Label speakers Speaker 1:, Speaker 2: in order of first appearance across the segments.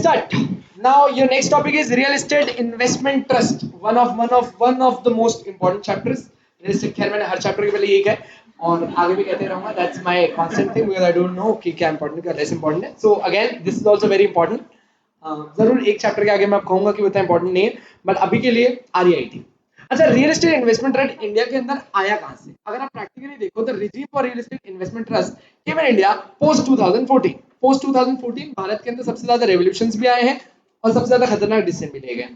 Speaker 1: start. Now your next topic is real estate investment trust. One of the most important chapters. Real estate खैर मैंने हर chapter के पहले यही कहा है और आगे भी कहते रहूंगा. That's my constant thing because I don't know कि क्या important क्या less important है. So again this is also very important. जरूर एक चैप्टर के आगे मैं आपको कहूंगा कि उतना important नहीं है, बट अभी के लिए REIT. अच्छा, real estate investment trust India के अंदर आया कहां से? अगर आप प्रैक्टिकली देखो तो regime for real estate investment trust came in India post 2014. Post 2014 Bharat के अंदर सबसे ज्यादा रेवोल्यूशंस भी आए हैं और सबसे ज्यादा खतरनाक डिसीजन भी लिए गए.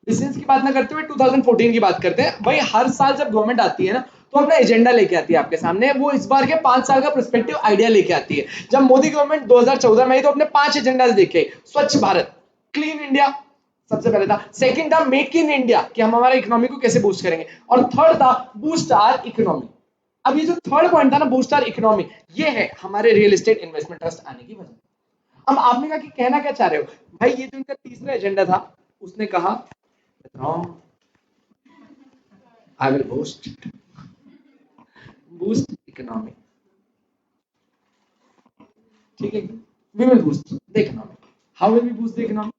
Speaker 1: डिसीजंस की बात ना करते हुए 2014 की बात करते हैं. भाई हर साल जब गवर्नमेंट आती है ना तो अपना एजेंडा लेके आती है आपके सामने. वो इस बार के 5 साल का पर्सपेक्टिव आइडिया लेके आती है. जब मोदी गवर्नमेंट 2014 में आई तो अपने 5 एजेंडास देखे. स्वच्छ भारत, क्लीन इंडिया सबसे पहले था. सेकंड था मेक इन इंडिया कि हम हमारा इकोनॉमी को कैसे बूस्ट करेंगे. और थर्ड था बूस्ट आवर इकोनॉमी. अब ये जो थर्ड पॉइंट था ना बूस्ट आवर इकोनॉमी, ये है हमारे रियल एस्टेट इन्वेस्टमेंट ट्रस्ट आने की वजह. अब आपने कहा कि कहना क्या चाह रहे हो भाई, ये जो इनका तीसरा एजेंडा था उसने कहा आई विल बूस्ट इकोनॉमी. ठीक है, we will boost the economy. How will we boost the economy?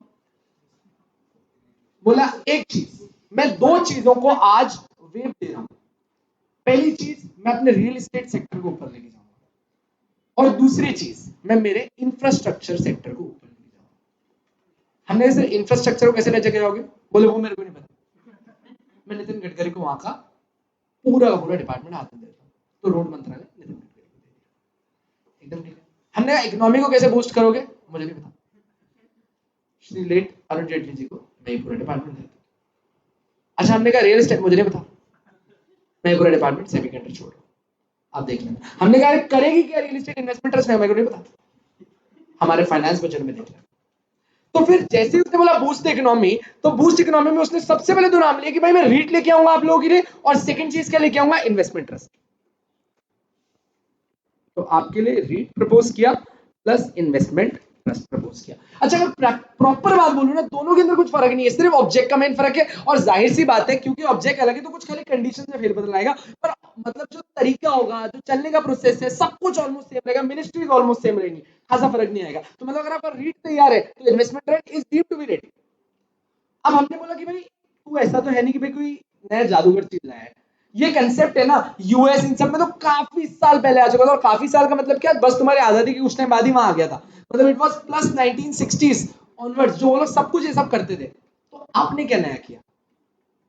Speaker 1: बोला एक चीज, मैं 2 चीजों को आज वेव दे रहा हूं. पहली चीज मैं अपने रियल एस्टेट सेक्टर को ऊपर लेके जाऊंगा और दूसरी चीज मैं मेरे इंफ्रास्ट्रक्चर सेक्टर को ऊपर लेके जाऊंगा. हमने इसे इंफ्रास्ट्रक्चर को कैसे ले जाके जाओगे? बोले वो मेरे को नहीं पता. मैं नितिन गडकरी को वहां का पूरा डिपार्टमेंट हाथ में देता हूं. तो रोड मंत्रालय नितिन गडकरी को दे दिया. एकदम ठीक है. हमने इकोनॉमी को कैसे बूस्ट करोगे? मुझे नहीं पता. श्री लेट अरुण जेटली जी को मैं पूरा डिपार्टमेंट देता. अच्छा, हमने कहा रियल एस्टेट, मुझे नहीं पता, मैं पूरा डिपार्टमेंट सेमीकंडक्टर छोड़ रहा हूं, आप देख लेना. हमने कहा करेगी क्या रियल एस्टेट इन्वेस्टमेंट ट्रस्ट में? मेरे को नहीं पता, हमारे फाइनेंस बजट में देख लेना. तो फिर जैसे उसने बोला बूस्ट इकोनॉमी, तो बूस्ट इकोनॉमी में उसने सबसे पहले 2 नाम लिए कि भाई मैं रीट लेके आऊंगा आप लोगों के लिए, और सेकंड चीज क्या लेके आऊंगा? Investment trust. तो आपके लिए रीट प्रपोज किया प्लस इन्वेस्टमेंट ट्रस्ट प्रपोज किया. अच्छा, अगर प्रॉपर बात बोलूं ना, दोनों के अंदर कुछ फर्क नहीं है, सिर्फ ऑब्जेक्ट का मेन फर्क है. और जाहिर सी बात है क्योंकि ऑब्जेक्ट अलग है तो कुछ खाली कंडीशन में फेरबदल आएगा, पर मतलब जो तरीका होगा, जो चलने का प्रोसेस है, सब कुछ ऑलमोस्ट सेम रहेगा. मिनिस्ट्रीज ऑलमोस्ट सेम रहेंगी, खासा फर्क नहीं आएगा. तो मतलब अगर आपका रीट तैयार है तो investment trust is deemed to be ready. अब हमने बोला कि भाई तू ऐसा तो है नहीं कि भाई कोई नया जादूगर चीज लाया है. ये कंसेप्ट है ना यूएस इन सब में तो काफी साल पहले आ चुका था. और काफी साल का मतलब क्या, बस तुम्हारी आजादी की उस टाइम बाद ही वहां आ गया था. मतलब it was plus 1960s onwards जो वो लोग सब कुछ ये सब करते थे. तो आपने क्या नया किया?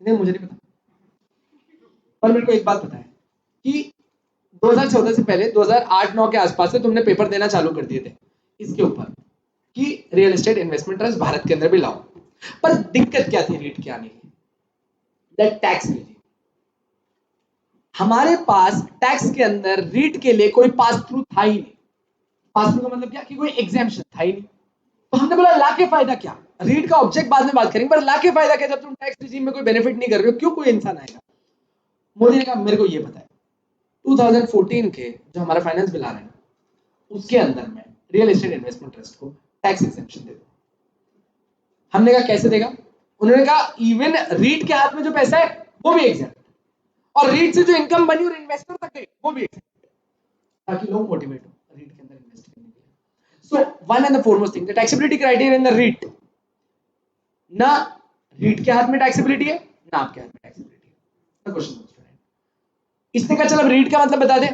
Speaker 1: नहीं, मुझे नहीं पता. पर मेरे को एक बात पता है कि 2014 से पहले 2008-9 के आसपास से तुमने पेपर देना चालू कर दिए थे इसके ऊपर कि real estate investment trust Bharat के अंदर भी लाओ. पर दिक्कत क्या थी रीट के आने की? That tax relief. हमारे पास टैक्स के अंदर रीट के लिए कोई पास थ्रू था ही नहीं. पास थ्रू का मतलब क्या कि कोई एग्जेम्पशन था ही नहीं. तो हमने बोला ला के फायदा क्या? रीट का ऑब्जेक्ट बाद में बात करेंगे, पर ला के फायदा क्या जब तुम टैक्स रिजीम में कोई बेनिफिट नहीं कर रहे हो? क्यों कोई इंसान आएगा? मोदी ने कहा मेरे को ये पता है 2014 के जो हमारा फाइनेंस बिल आ रहा है उसके अंदर में रियल एस्टेट इन्वेस्टमेंट ट्रस्ट को टैक्स एग्जेम्पशन दे दो. हमने कहा कैसे देगा? उन्होंने कहा इवन रीट के हाथ में जो पैसा है वो भी एग्जेम्प्ट, और रीट से जो इनकम बनी और इन्वेस्टर तक गई वो भी एग्जेम्प्ट, ताकि लोग मोटिवेट हो रीट के अंदर इन्वेस्ट करने के लिए. So one and the foremost thing, the taxability criteria in the REIT. ना रीट के हाथ में टैक्सेबिलिटी है ना आपके हाथ में टैक्सेबिलिटी है. क्वेश्चन इसने कहा चल अब रीट का मतलब बता दे.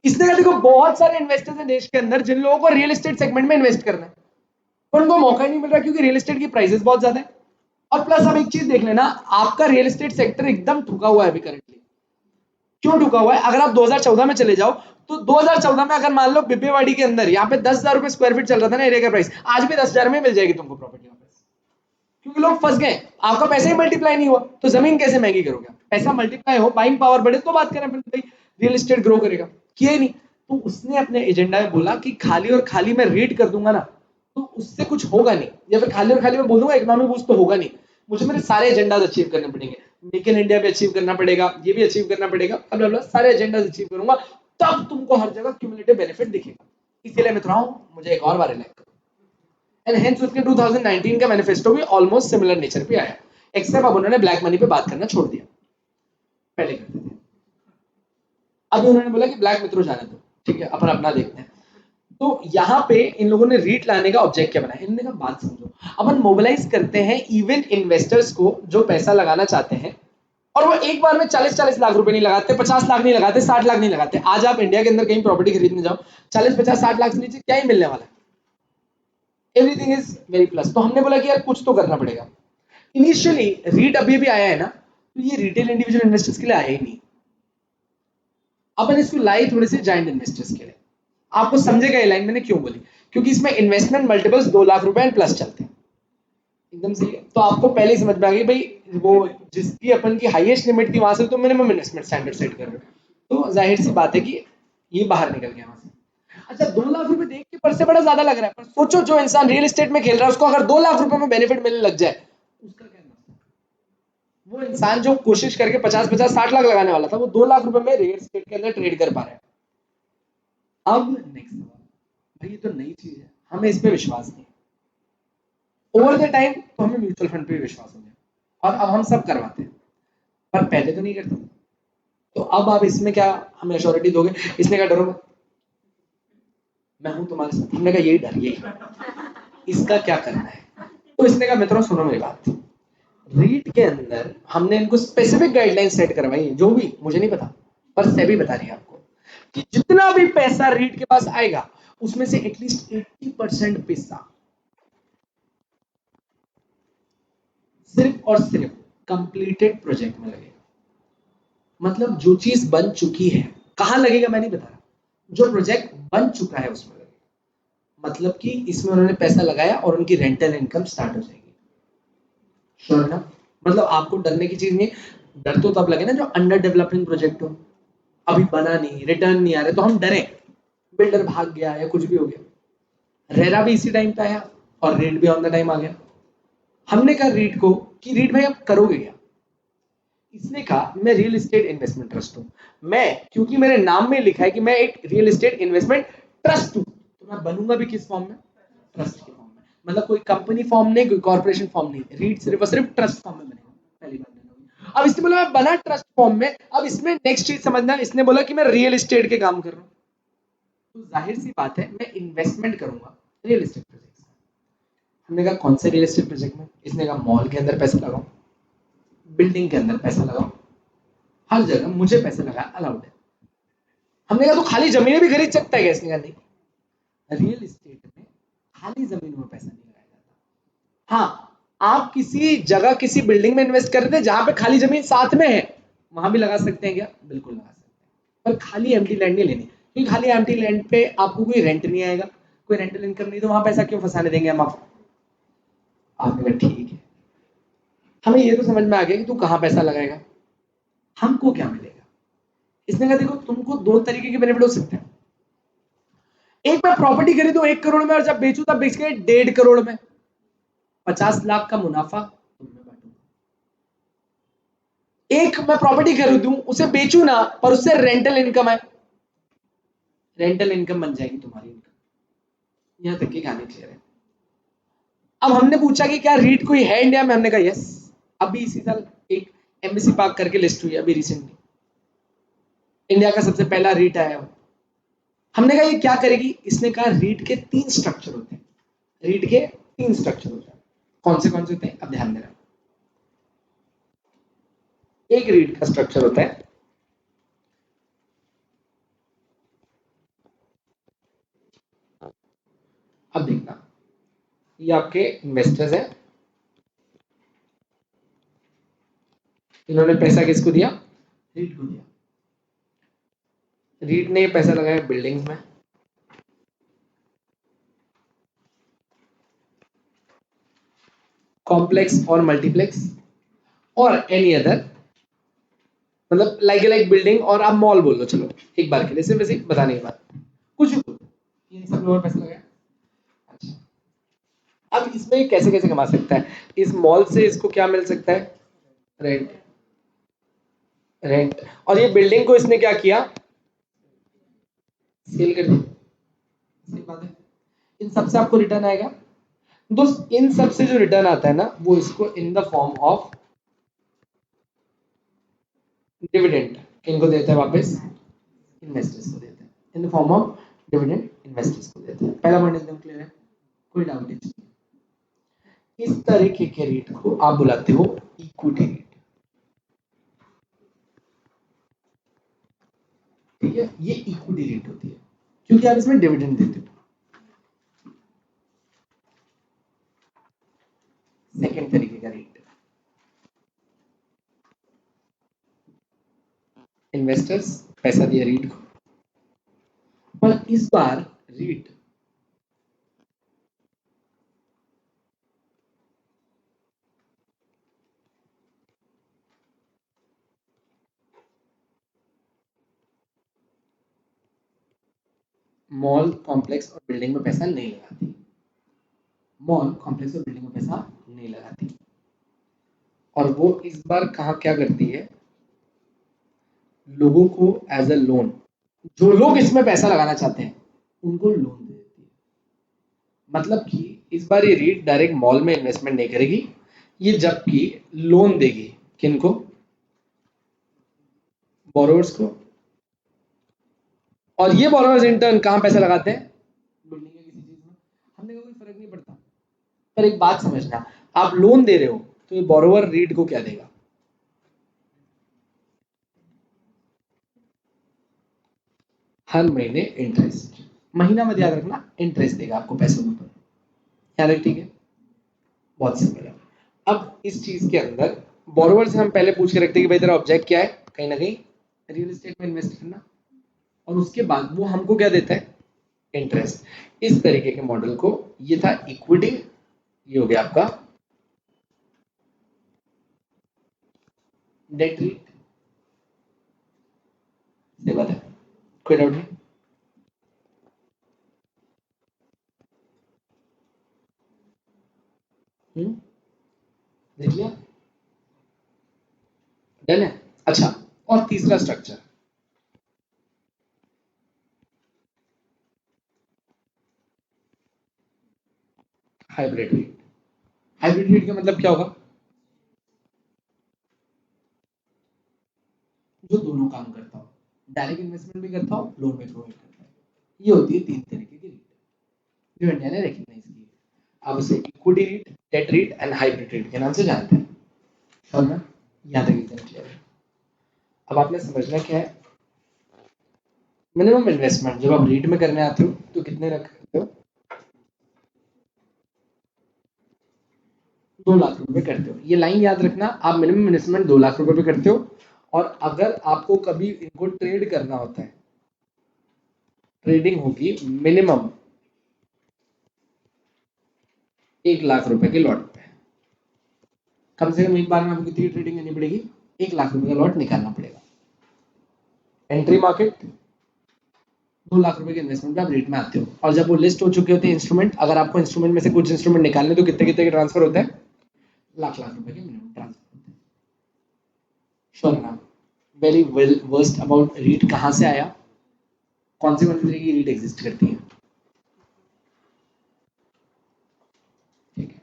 Speaker 1: इसने कहा देखो बहुत सारे इन्वेस्टर्स हैं देश के अंदर जिन लोगों को रियल एस्टेट सेगमेंट में इन्वेस्ट करना है, पर उनको मौका ही नहीं मिल रहा क्योंकि रियल एस्टेट की प्राइसेस बहुत ज्यादा है. और प्लस अब एक चीज देख लेना, आपका रियल एस्टेट सेक्टर एकदम ठुका हुआ है अभी करंटली. क्यों ठुका हुआ है? अगर आप 2014 में चले जाओ तो 2014 में अगर मान लो बिब्बेवाड़ी के अंदर यहाँ पे 10,000 रुपए स्क्वायर फीट चल रहा था ना एरिया का प्राइस, आज भी 10,000 में मिल जाएगी तुमको प्रॉपर्टी वापस. क्योंकि लोग फंस गए, आपका पैसा ही मल्टीप्लाई नहीं हुआ तो जमीन कैसे महंगी करोगे? पैसा मल्टीप्लाई हो, बाइंग पावर बढ़े तो बात करें भाई रियल एस्टेट ग्रो करेगा. किया ही नहीं. तो उसने अपने एजेंडा में बोला कि खाली और खाली मैं रीड कर दूंगा ना तो उससे कुछ होगा नहीं, या फिर खाली और खाली मैं बोल दूंगा इकोनॉमिक बूस्ट तो होगा नहीं. मुझे मेरे सारे एजेंडाज अचीव करने पड़ेंगे. मेक इन इंडिया भी अचीव करना पड़ेगा, ये भी अचीव करना पड़ेगा, अब सारे एजेंडाज अचीव करूंगा तब तुमको हर जगह क्यूमुलेटिव बेनिफिट दिखेगा. इसीलिए मित्रों मुझे एक और बार इलेक्ट करो. एंड हेंस उसके 2019 का मैनिफेस्टो भी ऑलमोस्ट सिमिलर नेचर पे आया, एक्सेप्ट अब उन्होंने ब्लैक मनी पे बात करना छोड़ दिया. पहले करते थे, अब उन्होंने बोला कि ब्लैक मित्रों जाने दो, ठीक है अपन अपना देखते हैं. तो यहाँ पे इन लोगों ने रीट लाने का ऑब्जेक्ट क्या बनाया, इन्होंने कहा बात समझो, अपन मोबिलाइज करते हैं इवन इन्वेस्टर्स को जो पैसा लगाना चाहते हैं, और वो एक बार में 40-40 लाख रुपए नहीं लगाते, 50 लाख नहीं लगाते, 60 लाख नहीं लगाते। आज आप इंडिया के अंदर कहीं प्रॉपर्टी खरीदने जाओ, 40-50-60 लाख से नीचे क्या ही मिलने वाला है, एवरीथिंग इज वेरी प्लस। तो हमने बोला कि यार कुछ तो करना पड़ेगा। इनिशियली रीट अभी भी आया है ना, तो ये रिटेल इंडिविजुअल इन्वेस्टर्स के लिए आया ही नहीं, अपन इसको लाए थोड़े से जायंट इन्वेस्टर्स के लिए। आपको समझेगा ये लाइन मैंने क्यों बोली, क्योंकि इसमें इन्वेस्टमेंट मल्टीपल्स 2 लाख रुपए एंड प्लस चलते हैं, एकदम सही है। तो आपको पहले ही समझ में आ गई भाई, वो जिसकी अपन की हाईएस्ट लिमिट थी वहां से तो मिनिमम इन्वेस्टमेंट स्टैंडर्ड सेट कर रहे हो, तो जाहिर सी बात है कि ये बाहर निकल गया वहां से। अच्छा 2 लाख रुपए देख के पर से बड़ा ज्यादा लग रहा है, पर सोचो जो इंसान रियल एस्टेट में खेल रहा है उसको अगर 2 लाख रुपए में बेनिफिट मिलने लग जाए, उसका क्या नाम, वो इंसान जो कोशिश करके 50-50-60 लाख लगाने वाला था, वो 2 लाख रुपए में रियल एस्टेट के अंदर ट्रेड कर पा रहा है। अब नेक्स्ट सवाल, भाई ये तो नई चीज है, हमें इस पे विश्वास नहीं, ओवर द टाइम तो हमें म्यूचुअल फंड पे विश्वास हो गया और अब हम सब करवाते हैं, पर पहले तो नहीं करते। तो अब आप इसमें क्या हमें अश्योरिटी दोगे, इसने कहा डरो मत, मैं हूं तुम्हारे साथ। हमने कहा यही डर, यही इसका क्या करना है। तो इसने कहा मित्रों सुनो मेरी बात, रीट के अंदर हमने इनको स्पेसिफिक गाइडलाइन सेट करवाई है, जो भी मुझे नहीं पता, पर सेबी बता रही है आपको कि जितना भी पैसा रीट के पास आएगा उसमें से एटलीस्ट 80% पैसा सिर्फ और सिर्फ कंप्लीटेड प्रोजेक्ट में लगेगा। मतलब जो चीज बन चुकी है, कहां लगेगा मैं नहीं बता रहा, जो प्रोजेक्ट बन चुका है उसमें लगेगा। मतलब कि इसमें उन्होंने पैसा लगाया और उनकी रेंटल इनकम स्टार्ट हो जाएगी। श्योर ना, मतलब आपको डरने की चीज नहीं, डर तो तब लगे ना जो अंडर डेवलपिंग प्रोजेक्ट हो, अभी बना नहीं, रिटर्न नहीं आ रहे, तो हम डरे, बिल्डर भाग गया या कुछ भी हो गया। रेरा भी इसी टाइम पे आया और रेट भी ऑन द टाइम आ गया। हमने कहा रीट को कि रीट भाई आप करोगे क्या, इसने कहा मैं रियल एस्टेट इन्वेस्टमेंट ट्रस्ट हूं, मैं क्योंकि मेरे नाम में लिखा है कि मैं एक रियल एस्टेट इन्वेस्टमेंट ट्रस्ट हूं, तो मैं बनूंगा भी किस फॉर्म में, ट्रस्ट के फॉर्म में। मतलब कोई कंपनी फॉर्म नहीं, कोई कॉर्पोरेशन फॉर्म नहीं, रीट सिर्फ और सिर्फ ट्रस्ट फॉर्म में बनेगा, पहली बात। अब इसने बोला मैं बना ट्रस्ट फॉर्म में, अब इसमें नेक्स्ट चीज समझना, इसने बोला कि मैं रियल एस्टेट के काम कर रहा हूं, तो जाहिर सी बात है मैं इन्वेस्टमेंट करूंगा रियल एस्टेट प्रोजेक्ट। हमने कहा कौन से रियल एस्टेट प्रोजेक्ट में, इसने कहा मॉल के अंदर पैसा लगाओ, बिल्डिंग के अंदर पैसा लगाओ, हर जगह मुझे पैसा लगाया अलाउड है। हमने कहा तो खाली जमीनें भी खरीद सकता है क्या, इसने कहा नहीं, रियल एस्टेट में खाली जमीन में पैसा नहीं लगाया जाता। हाँ आप किसी जगह किसी बिल्डिंग में इन्वेस्ट कर रहे थे जहां पे खाली जमीन साथ में है, वहां भी लगा सकते हैं क्या, बिल्कुल लगा सकते हैं, पर खाली एम्प्टी लैंड नहीं लेनी, क्योंकि खाली एम्प्टी लैंड पे आपको कोई रेंट नहीं आएगा, कोई रेंटल इनकम नहीं, तो वहां पैसा क्यों फंसाने देंगे हम आपको। आपने कहा ठीक है, हमें ये तो समझ में आ गया कि तू कहां पैसा लगाएगा, हमको क्या मिलेगा। इसने कहा देखो तुमको 2 तरीके के बेनिफिट हो सकते हैं, एक मैं प्रॉपर्टी खरीदूं 1 करोड़ में और जब बेचूं तब बेच के 1.5 करोड़ में, 50 लाख का मुनाफा तुमने बांटूंगा। एक मैं प्रॉपर्टी खरीदूं उसे बेचूं ना, पर उससे रेंटल इनकम है, रेंटल इनकम बन जाएगी तुम्हारी इनकम। यहां तक की कहानी क्लियर है। अब हमने पूछा कि क्या रीट कोई है इंडिया में, हमने कहा यस, अभी इसी साल एक एम्बेसी पार्क करके लिस्ट हुई अभी रिसेंटली, इंडिया का सबसे पहला रीट आया। हमने कहा ये क्या करेगी, इसने कहा रीट के 3 स्ट्रक्चर होते हैं, रीट के 3 स्ट्रक्चर होते हैं। कौन से होते हैं, अब ध्यान देना। एक रीट का स्ट्रक्चर होता है अब देखना, ये आपके इन्वेस्टर्स हैं, इन्होंने पैसा किसको दिया, रीट को दिया। रीट ने पैसा लगाया बिल्डिंग्स में, कॉम्प्लेक्स और मल्टीप्लेक्स और एनी अदर, मतलब लाइक बिल्डिंग, और आप मॉल बोल दो, चलो एक बार के लिए सिर्फ ऐसे बताने की बात, कुछ भी बोलो, इन सब में पैसा लगाया। अच्छा अब इसमें कैसे कैसे कमा सकता है, इस मॉल से इसको क्या मिल सकता है, रेंट, रेंट, और ये बिल्डिंग को इसने क्या किया, सेल कर दी, सही बात है। इन सबसे आपको रिटर्न आएगा दोस्त, इन सब से जो रिटर्न आता है ना, वो इसको in the form of dividend किनको देते हैं वापस, इन्वेस्टर्स को देते हैं in the form of dividend. Investors को देता है। पहला पॉइंट एकदम क्लियर है, कोई डाउट नहीं। इस तरीके के रेट को आप बुलाते हो इक्विटी रेट, ठीक है, ये इक्विटी रेट होती है क्योंकि आप इसमें डिविडेंड देते हो। सेकेंड तरीके का रेट, इन्वेस्टर्स पैसा दिया रीट को, पर इस बार रीट मॉल कॉम्प्लेक्स और बिल्डिंग में पैसा नहीं लगाती, मॉल कॉम्प्लेक्स और बिल्डिंग में पैसा नहीं लगाती, और वो इस बार कहाँ क्या करती है, लोगों को एज अ लोन, जो लोग इसमें पैसा लगाना चाहते हैं उनको लोन दे देती है। मतलब कि इस बार ये रीट डायरेक्ट मॉल में इन्वेस्टमेंट नहीं करेगी, ये जबकि लोन देगी किनको, बोरोवर्स को, और ये बोरोवर्स इन टर्न कहाँ पैसा लगाते हैं, बिल्डिंग या किसी चीज में। हमने कोई फर्क नहीं पड़ता, पर एक बात समझना, आप लोन दे रहे हो तो ये बोरोवर रीट को क्या देगा, हर महीने इंटरेस्ट, महीना मत याद रखना, इंटरेस्ट देगा आपको पैसों के ऊपर, याद रख, ठीक है, बहुत सिंपल है। अब इस चीज के अंदर बोरोवर से हम पहले पूछ के रखते हैं कि भाई तेरा ऑब्जेक्ट क्या है, कहीं ना कहीं रियल एस्टेट में इन्वेस्ट करना, और उसके बाद वो हमको क्या देता है, इंटरेस्ट। इस तरीके के मॉडल को, ये था इक्विटी, ये हो गया आपका डेट रेट, से बात है, कोई डाउट नहीं। देख लिया, डन है। अच्छा, और तीसरा structure, hybrid rate. Hybrid rate का मतलब क्या होगा, जो दोनों काम करता हो, डायरेक्ट इन्वेस्टमेंट भी करता हो, लोन भी प्रोवाइड करता है। ये होती है तीन तरीके की रेट जो इंडिया ने रिकॉग्नाइज की है। आप उसे equity REIT, debt REIT and hybrid REIT के नाम से जानते हैं, समझना, यहाँ तक एकदम क्लियर है। अब आपने समझना क्या है, मिनिमम इन्वेस्टमेंट जब आप रीट में करने आते हो तो कितने रखते हो, 2 लाख रुपए करते हो, ये लाइन याद रखना, आप मिनिमम इन्वेस्टमेंट 2 लाख रुपए पे करते हो, और अगर आपको कभी इनको ट्रेड करना होता है, ट्रेडिंग होगी मिनिमम 1 लाख रुपए के लॉट पे, कम से कम एक बार में आपको कितनी ट्रेडिंग करनी पड़ेगी, 1 लाख रुपए का लॉट निकालना पड़ेगा। एंट्री मार्केट 2 लाख रुपए के इन्वेस्टमेंट पे आप रेट में आते हो, और जब वो लिस्ट हो चुके होते हैं इंस्ट्रूमेंट, अगर आपको इंस्ट्रूमेंट में से कुछ इंस्ट्रूमेंट निकालने तो कितने कितने के ट्रांसफर होते हैं, लाख लाख रुपए के मिनिमम ट्रांसफर होते हैं। श्योर ना, very well versed about REIT कहाँ से आया, कौन सी तरीके की रीट एग्जिस्ट करती है, ठीक है।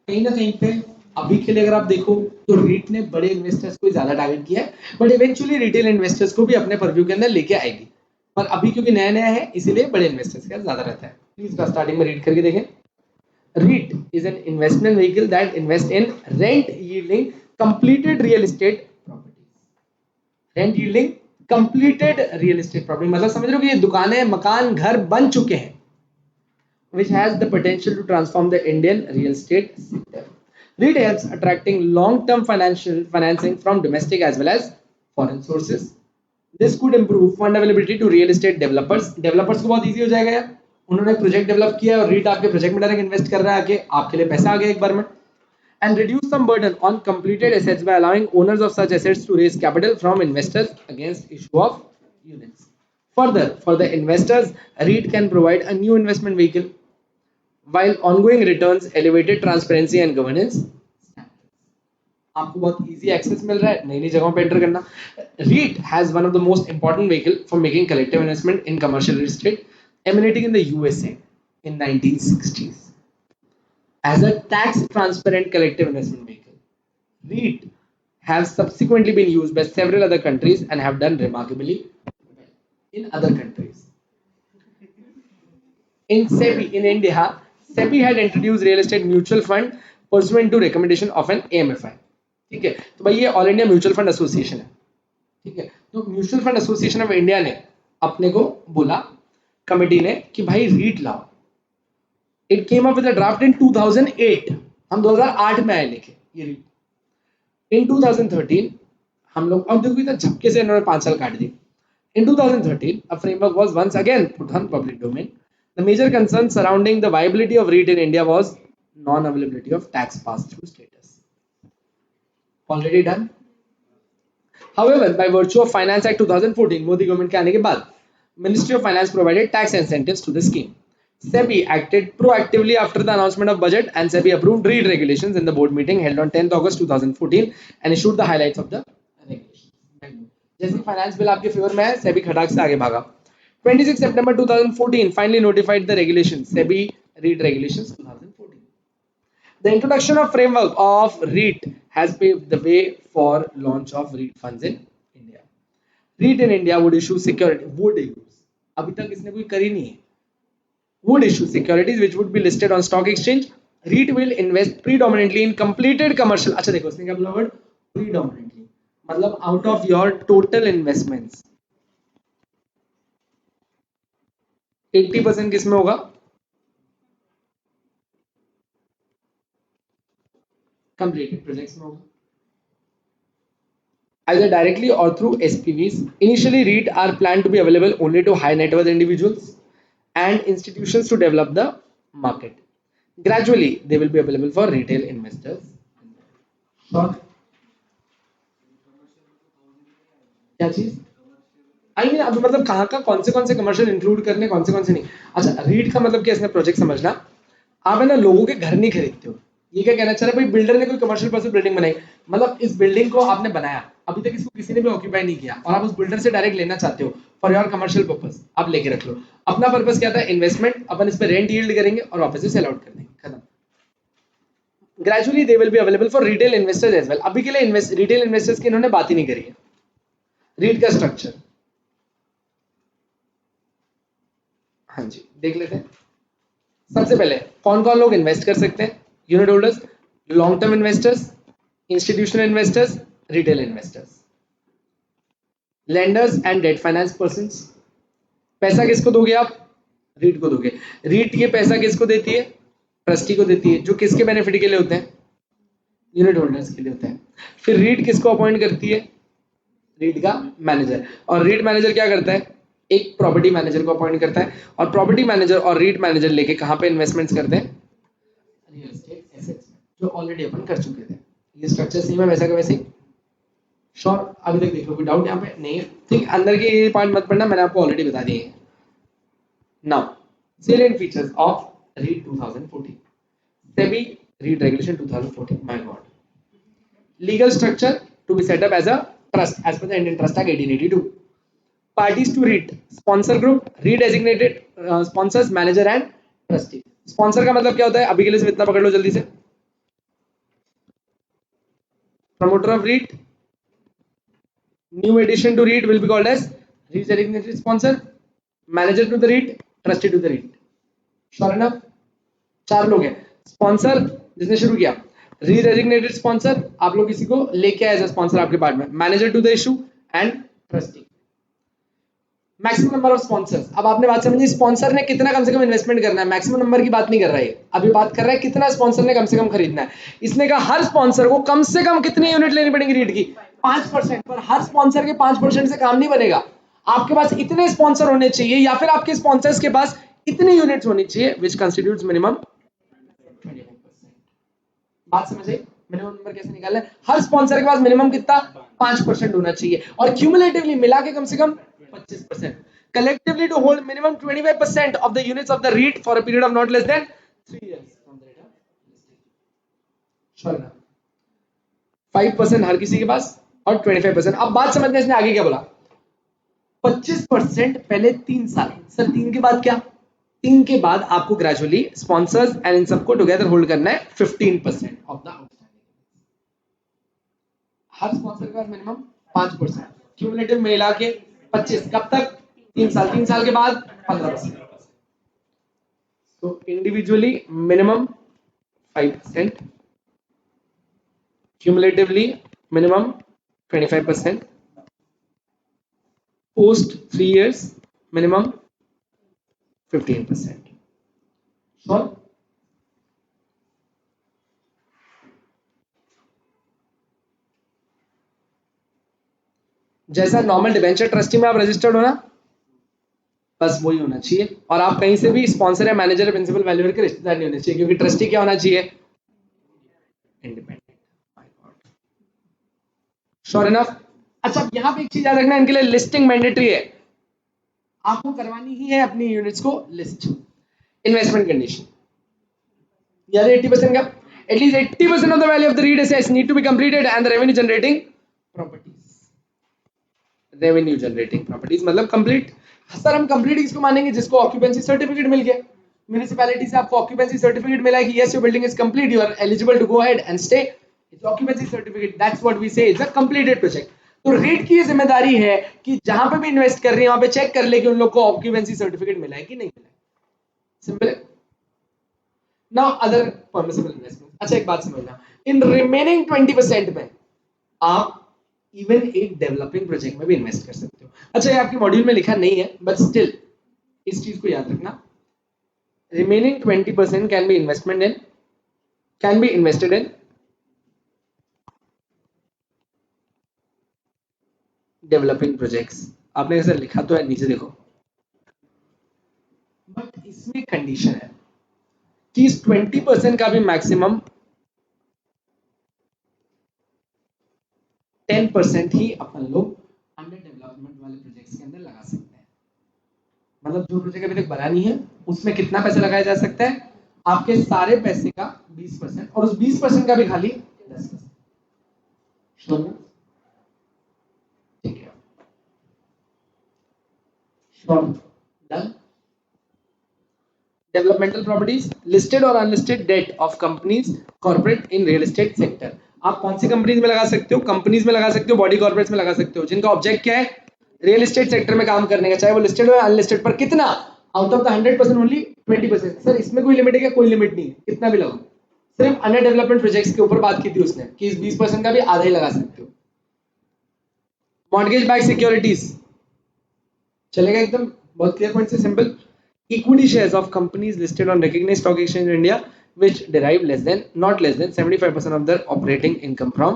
Speaker 1: कहीं ना कहीं पे अभी के लिए अगर आप देखो तो रीट ने बड़े इन्वेस्टर्स को ज्यादा टारगेट किया है, बट इवेंचुअली रिटेल इन्वेस्टर्स को भी अपने परव्यू के अंदर लेके आएगी, पर अभी क्योंकि नया नया है इसीलिए बड़े इन्वेस्टर्स का ज्यादा रहता है। प्लीज स्टार्टिंग में रीड करके देखें। REIT is an investment vehicle that invests in rent yielding completed real estate properties. Rent yielding completed real estate property मतलब समझ रहे हो कि ये दुकानें, मकान, घर बन चुके हैं, which has the potential to transform the Indian real estate sector. REIT helps attracting long-term financial financing from domestic as well as foreign sources. This could improve fund availability to real estate developers. Developers को बहुत easy हो जाएगा यार, उन्होंने project develop किया और रीट आपके project में डायरेक्ट इन्वेस्ट कर रहा है, आके आपके लिए पैसा आ गया एक बार में, and reduce some burden on completed assets by allowing owners of such assets to raise capital from investors against issue of units. Further, for the investors, REIT can provide a new investment vehicle while ongoing returns, elevated transparency and governance. आपको बहुत easy access मिल रहा है नई नई जगहों पे enter करना। REIT has one of the most important vehicle for making collective investment in commercial real estate, emanating in the USA in 1960s. As a tax transparent collective investment vehicle, REIT have subsequently been used by several other countries and have done remarkably well. in other countries. In SEBI, in India, SEBI had introduced real estate mutual fund pursuant to recommendation of an AMFI. ठीक है, तो भाई ये all India mutual fund association है. ठीक है, तो mutual fund association of India ने अपने को बोला, कमेटी ने, कि भाई रीट लाओ. It came up with a draft इन 2008. हम 2008 में आए लेके ये रीट. इन 2013 हम लोग, अब देखो इतना झपके से इन्होंने 5 साल काट दिए. In 2013, a framework was once again put on public domain. The major concern surrounding the viability of REIT in India was non-availability of tax pass-through status. Already done. However, by virtue of Finance Act 2014, Modi government के आने के बाद, Ministry of Finance provided tax incentives to the scheme. SEBI acted proactively after the announcement of budget, and SEBI approved REIT regulations in the board meeting held on 10th August 2014 and issued the highlights of the regulations. जैसे finance bill आपके favour में है, सेबी खटाक से आगे भागा. 26 सितंबर 2014 finally notified the regulations, SEBI REIT regulations 2014. The introduction of framework of REIT has paved the way for launch of REIT funds in India. REIT in India would issue security, would use, अभी तक इसने कोई करी नहीं है, would issue securities which would be listed on stock exchange. REIT will invest predominantly in completed commercial. अच्छा देखो इसने क्या बोला वर्ड predominantly, मतलब out of your total investments 80% किस में होगा? कंप्लीटेड प्रोजेक्ट्स में होगा. Either directly or through SPVs. Initially, REIT are planned to be available only to high net worth individuals and institutions to develop the market. Gradually, they will be available for retail investors. Sure. क्या चीज? I mean अब मतलब कहाँ का कौन से commercial include करने, कौन से नहीं. अच्छा, रीट का मतलब क्या, इसमें प्रोजेक्ट समझना. आप है ना लोगों के घर नहीं खरीदते हो. ये क्या कहना चाह रहे भाई, बिल्डर ने कोई कमर्शियल पर्पस बिल्डिंग बनाई, मतलब इस बिल्डिंग को आपने बनाया, अभी तक इसको किसी ने भी ऑक्यूपाई नहीं किया, और आप उस बिल्डर से डायरेक्ट लेना चाहते हो फॉर योर कमर्शियल पर्पस, आप लेके रख लो. अपना पर्पस क्या था? इन्वेस्टमेंट. अपन इस पर रेंट यील्ड करेंगे और वापस से सेल आउट कर देंगे, खत्म. Gradually they will be available for retail investors as well. अभी के लिए रिटेल इन्वेस्टर्स की इन्होंने बात ही नहीं करी है. रीट का स्ट्रक्चर हाँ जी देख लेते हैं. सबसे पहले कौन कौन लोग इन्वेस्ट कर सकते हैं? Unit holders, long term investors, institutional investors, retail investors, lenders and debt finance persons. पैसा किसको दोगे आप? रीट को दोगे. रीट ये पैसा किसको देती है? ट्रस्टी को देती है, जो किसके बेनिफिट के लिए होते हैं? यूनिट होल्डर्स के लिए होते हैं. फिर रीट किसको अपॉइंट करती है? रीट का मैनेजर. और रीट मैनेजर क्या करता है? एक प्रॉपर्टी मैनेजर को अपॉइंट करता है, और प्रॉपर्टी मैनेजर और रीट मैनेजर लेके कहां पे इन्वेस्टमेंट्स करते हैं? रियल एस्टेट एसेट्स में, जो ऑलरेडी अपन कर चुके थे. ये स्ट्रक्चर सेम है वैसा का वैसे ही. श्योर? अभी तक देख लो, कोई डाउट यहाँ पे नहीं? ठीक, अंदर के ये पार्ट मत पढ़ना, मैंने आपको ऑलरेडी बता दिए. Now salient features of REIT 2014. SEBI REIT regulation 2014. My God. Legal structure to be set up as a trust as per the Indian Trust Act 1882. Parties to REIT: sponsor group, REIT-designated sponsors, manager and trustee. Sponsor का मतलब क्या होता है? अभी के लिए सिर्फ इतना पकड़ लो जल्दी से. Promoter of REIT, new addition to REIT will be called as REIT-designated sponsor, manager to the REIT, trustee to the REIT. Sure enough? 4 लोग हैं. स्पॉन्सर जिसने शुरू किया, री-डेजिग्नेटेड स्पॉन्सर, आप लोग किसी को लेके आए एज अ स्पॉन्सर आपके पार्ट में, manager to the issue and trustee. Maximum number of sponsors. अब आपने बात समझी, स्पॉन्सर ने कितना कम से कम इन्वेस्टमेंट करना है. मैक्सिमम नंबर की बात नहीं कर रहा है, अभी बात कर रहा है कितना स्पॉन्सर ने कम से कम खरीदना है. इसने कहा हर स्पॉन्सर को कम से कम कितनी यूनिट लेनी पड़ेगी रीट की? 5%. पर हर स्पॉन्सर के 5% से काम नहीं बनेगा. आपके पास इतने स्पॉन्सर होने चाहिए, या फिर आपके स्पॉन्सर्स के पास इतनी यूनिट्स होनी चाहिए विच कंस्टिट्यूट्स मिनिमम 25%. बात समझ आई? मिनिमम नंबर कैसे निकालना है? हर स्पॉन्सर के पास मिनिमम कितना? 5% होना चाहिए, और क्यूमुलेटिवली मिला के कम से कम 25%. Collectively to hold minimum 25% of the units of the REIT for a period of not less than 3 years from the date of listing. Sure ना? 5% हर किसी के पास और 25%. अब बात समझने इसने आगे क्या बोला? 25% पहले 3 साल. सर 3 के बाद क्या? 3 के बाद आपको ग्रेजुअली स्पॉन्सर्स एंड इन सबको टुगेदर होल्ड करना है 15% of the outstanding. Her sponsor के पास मिनिमम 5%, क्यूमुलेटिव मिला के 25. कब तक? 3 साल के बाद 15%। तो individually minimum 5%, cumulatively minimum 25%, post 3 years minimum 15%। Sure? जैसा नॉर्मल डिबेंचर ट्रस्टी में आप रजिस्टर्ड हो ना, बस वही होना चाहिए। और आप कहीं से भी स्पॉन्सर या मैनेजर या प्रिंसिपल वैल्यूअर के रिश्तेदार नहीं होने चाहिए, क्योंकि ट्रस्टी क्या होना चाहिए? इंडिपेंडेंट। Sure enough? अच्छा, यहाँ पे एक चीज याद रखना, इनके लिए लिस्टिंग मैंडेटरी है, आपको करवानी ही है अपनी यूनिट्स को लिस्ट। इन्वेस्टमेंट कंडीशन, यार 80% का, at least 80% of the value of the REIT assets need to be completed and the revenue generating properties. Revenue generating properties मतलब कंप्लीट। सर हम कंप्लीट किसको मानेंगे? जिसको ऑक्यूपेंसी सर्टिफिकेट मिल गया, म्युनिसिपैलिटी से आपको ऑक्यूपेंसी सर्टिफिकेट मिला है कि yes your building is complete, you are eligible to go ahead and stay, it's occupancy certificate, that's what we say it's a completed project. तो रीड की जिम्मेदारी है कि जहां पे भी इन्वेस्ट कर रहे हैं वहां पे चेक कर ले कि उन लोग को ऑक्यूपेंसी सर्टिफिकेट मिला है कि नहीं मिला है। सिंपल है। Now other permissible investment. अच्छा एक बात समझना, इन रिमेनिंग 20% में आप इवन एक डेवलपिंग प्रोजेक्ट में भी इन्वेस्ट कर सकते हो। अच्छा ये आपके मॉड्यूल में लिखा नहीं है, बट स्टिल इस चीज को याद रखना, remaining 20% can be invested in developing projects. आपने ऐसा लिखा तो है नीचे देखो, बट इसमें कंडीशन है कि इस 20% का भी मैक्सिमम 10% ही अपन लोग अंडर डेवलपमेंट वाले प्रोजेक्ट्स के अंदर लगा सकते हैं। मतलब जो प्रोजेक्ट अभी तक बना नहीं है उसमें कितना पैसा लगाया जा सकता है? आपके सारे पैसे का 20%, और उस 20% का भी खाली 10%। ठीक है, डन। डेवलपमेंटल प्रॉपर्टीज, लिस्टेड और unlisted debt of companies corporate in real estate sector. आप कौन सी कंपनीज में लगा सकते हो? कंपनीज में लगा सकते हो, बॉडी कॉर्पोरेट्स में लगा सकते हो, जिनका ऑब्जेक्ट क्या है? रियल एस्टेट सेक्टर में काम करने का, चाहे वो लिस्टेड हो या अनलिस्टेड। पर कितना? Out of the 100% only 20%। Sir इसमें कोई लिमिट है क्या? कोई लिमिट नहीं है, कितना भी लगाओ। सिर्फ अंडर डेवलपमेंट प्रोजेक्ट्स के ऊपर बात की थी उसने कि इस 20% का भी आधा ही लगा सकते हो। मॉर्गेज बैक सिक्योरिटीज चलेगा एकदम, बहुत क्लियर पॉइंट से simple. Equity shares of companies listed on recognized stock exchange in India which derive not less than 75% of their operating income from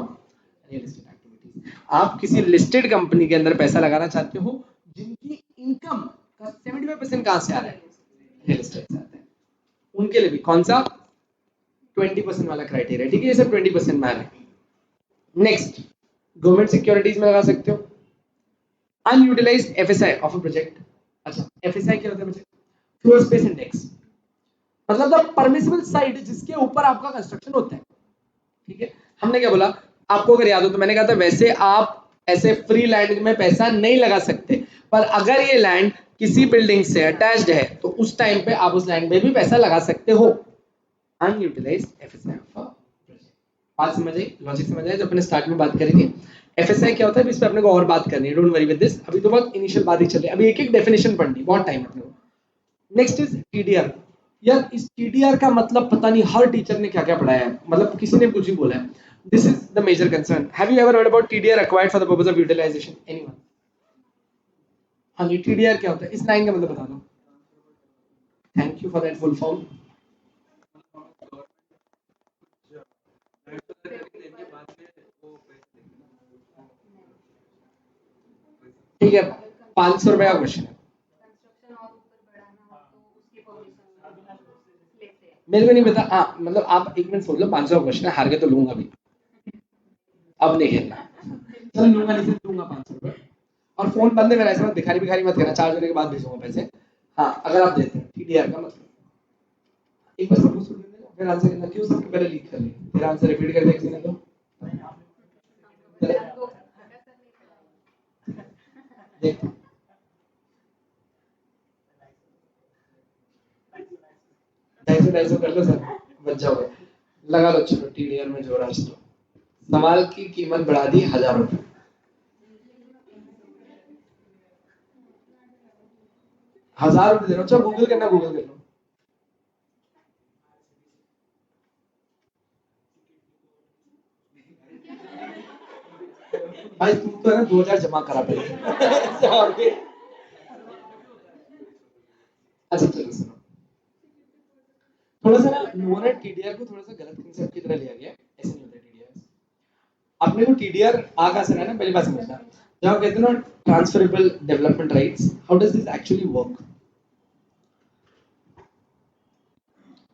Speaker 1: real estate activities। आप किसी लिस्टेड कंपनी के अंदर पैसा लगाना चाहते हो जिनकी इनकम का 75% कहां से आ रहा है? रियल एस्टेट से आता है। उनके लिए भी कौन सा? 20% वाला क्राइटेरिया। ठीक है, ये सब 20% में आ रहा है। नेक्स्ट, गवर्नमेंट सिक्योरिटीज में लगा सकते हो। Unutilised FSI of a project. अच्छा एफएसआई क्या होता है? प्रोजेक्ट फ्लोर स्पेस इंडेक्स, मतलब द परमिसिबल साइट जिसके ऊपर आपका कंस्ट्रक्शन होता है। ठीक है, हमने क्या बोला आपको अगर याद हो तो मैंने कहा था वैसे आप ऐसे फ्री लैंड में पैसा नहीं लगा सकते, पर अगर ये लैंड किसी बिल्डिंग से अटैच्ड है तो उस टाइम पे आप उस लैंड में भी पैसा लगा सकते हो। Unutilised FSI of project. बात समझ आई? लॉजिक समझ आया? जो अपने स्टार्ट में बात करी थी एफएसआई क्या होता है, इस पे अपने को और बात करनी है, डोंट वरी विद दिस, अभी तो बहुत इनिशियल बात ही चल रही है, अभी एक एक डेफिनेशन पढ़नी, बहुत टाइम अपने को। Next is TDR. यार इस टीडीआर का मतलब पता नहीं हर टीचर ने क्या क्या पढ़ाया है, मतलब किसी ने कुछ ही बोला है। This is the major concern. Have you ever heard about TDR acquired for the purpose of utilization? Anyone? हाँ जी, टीडीआर क्या होता है? इस लाइन का मतलब बता दो। Thank you for that full form. ठीक है, 500 रुपए का क्वेश्चन है, मेरे को नहीं पता। हाँ मतलब आप एक मिनट सोच लो, 500 क्वेश्चन है, हार के तो लूंगा भी, अब नहीं खेलना। चल लूंगा, नहीं सिर्फ दूंगा 500 रुपए। और फोन बंद है मेरा, ऐसे मत भिखारी भिखारी मत करना, चार्ज होने के बाद भेजूंगा पैसे। हाँ अगर आप देते हैं टीडीआर का मतलब, एक बार सबको सुन लेना फिर आंसर करना। क्यों सबसे पहले लीक कर लिया, फिर आंसर रिपीट कर देख लेना। तो देख 250 कर लो सर, बच जाओगे। लगा लो, चलो टीडीआर में जोड़ा। सवाल की कीमत बढ़ा दी 1000 रुपए। 1000 रुपये दे रहा हूँ, चलो गूगल करना, गूगल कर लो। भाई तुम तो है ना 2000 जमा करा पहले। अच्छा चलो सुनो, थोड़ा सा ना लोगों ने टीडीआर को थोड़ा सा गलत कंसेप्ट की तरह लिया गया, ऐसे नहीं होता टीडीआर। अपने को टीडीआर आ कहां से रहा है ना, पहली बात समझना। जब आप कहते हो ना transferable development rights, how does this actually work?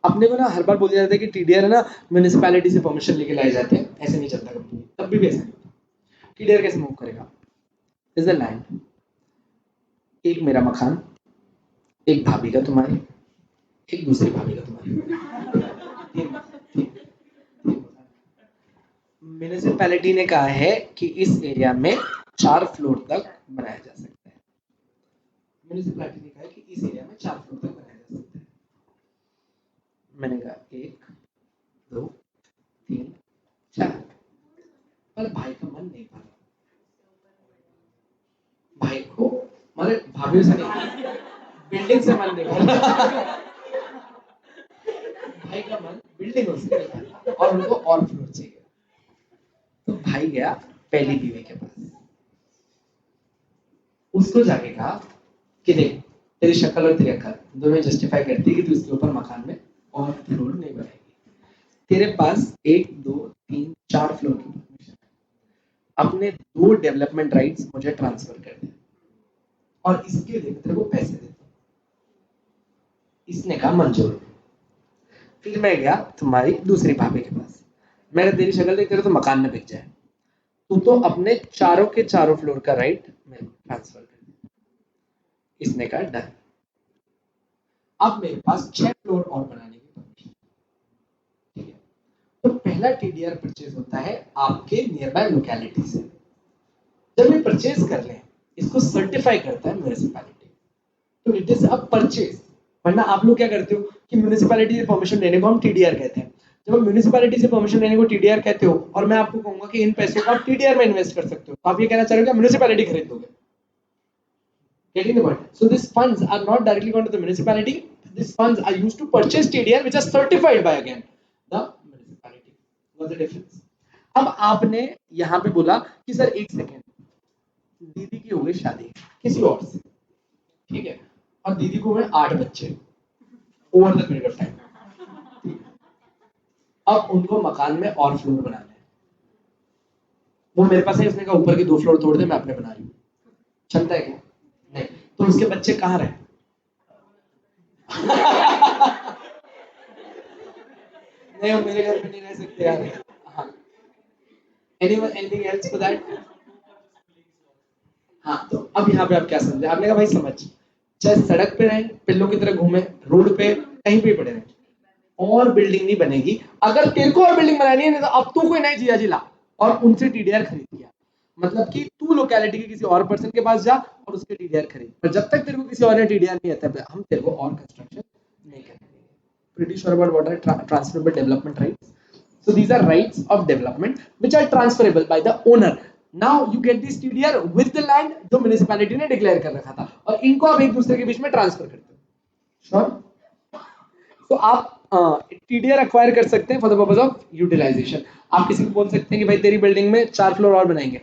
Speaker 1: अपने को ना हर बार बोला जाता है कि टीडीआर है ना म्युनिसिपैलिटी से परमिशन लेके लाए जाते हैं, ऐसे नहीं चलता कभी, तब भी ऐसा नहीं होता। टीडीआर कैसे मूव करेगा? इज द लैंड, एक मेरा मकान, एक भाभी का तुम्हारी, एक दूसरी भाभी का तुम्हारी। म्युनिसिपैलिटी ने कहा है कि इस एरिया में 4 फ्लोर तक बनाया जा सकता है। म्युनिसिपैलिटी ने कहा है कि इस एरिया में 4 फ्लोर तक बनाया जा सकता है। मैंने कहा 1 2 3 4, पर भाई का मन नहीं भरा। भाई को मतलब भाभी से नहीं, बिल्डिंग से मन नहीं भरा। भाई का मन बिल्डिंगों से नहीं भरा और उनको और फ्लोर चाहिए। तो भाई गया पहली बीवी के पास, उसको जाके कहा कि देख तेरी शक्ल और तेरी अकल दोनों जस्टिफाई करती है कि तू इसके ऊपर मकान में और फ्लोर नहीं बनाएगी। तेरे पास 1 2 3 4 फ्लोर की परमिशन है, अपने 2 डेवलपमेंट राइट्स मुझे ट्रांसफर कर दे और इसके लिए तेरे को पैसे देता हूं। इसने कहा मंजूर। फिर मैं गया तुम्हारी दूसरी भाभी के पास, मैंने तेरी शक्ल देख तेरे तो मकान में बिक जाए, तू तो अपने चारों के चारों फ्लोर का राइट मेरे को ट्रांसफर कर दे। इसने कहा डन। अब मेरे पास 6 फ्लोर और बनाने की परमिशन, ठीक है। तो पहला टीडीआर परचेज होता है आपके नियर बाय लोकेलिटी से। जब ये परचेज कर लें, इसको सर्टिफाई करता है म्युनिसिपैलिटी, तो इट इज अ परचेज। वरना आप लोग क्या करते हो कि म्युनिसिपैलिटी से परमिशन लेने को हम टीडीआर कहते हैं। जब आप म्युनिसिपैलिटी से परमिशन लेने को टीडीआर कहते हो और मैं आपको कहूंगा कि इन पैसों को आप टीडीआर में इन्वेस्ट कर सकते हो, तो आप ये कहना चाह रहे हो कि म्युनिसिपैलिटी खरीद लोगे। Getting the point? So these funds are not directly going to the municipality. These funds are used to purchase TDR, which are certified by again the municipality. What's the difference? अब आपने यहाँ पे बोला कि sir एक second, दीदी की हो गई शादी किसी और से, ठीक है, और दीदी को हुए 8 बच्चे over the period of time. अब उनको मकान में और फ्लोर बनाने हैं, वो मेरे पास है, उसने कहा ऊपर की 2 फ्लोर तोड़ दे, मैं अपने बना रही हूँ, चलता है क्या? नहीं। तो उसके बच्चे कहाँ रहे? नहीं, वो मेरे घर में नहीं रह सकते यार। हाँ, anything else for that? हाँ, तो अब यहाँ पे आप क्या समझे? आपने कहा भाई समझ, चाहे सड़क पे रहें, पिल्लों की तरह घूमे, रोड पे कहीं पे पड़े रहें, और बिल्डिंग नहीं बनेगी। अगर तेरे को और बिल्डिंग बनानी है नहीं तो अब तू कोई नई जिया जिला और उनसे टीडीआर खरीद लिया, मतलब कि तू लोकेलिटी के किसी और पर्सन के पास जा और उसके टीडीआर खरीद, पर जब तक तेरे को किसी और ने टीडीआर नहीं आता हम तेरे को और कंस्ट्रक्शन नहीं करेंगे। Pretty sure about what are transferable development rights? So these are rights of development which are transferable by the owner. Now you get this TDR with the land जो municipality ने declare कर रखा था, और इनको आप एक दूसरे के बीच में ट्रांसफर करते हो। Sure? तो आप टीडीआर अक्वायर कर सकते हैं for the purpose of utilization. आप किसी को बोल सकते हैं कि भाई तेरी बिल्डिंग में 4 फ्लोर और बनाएंगे,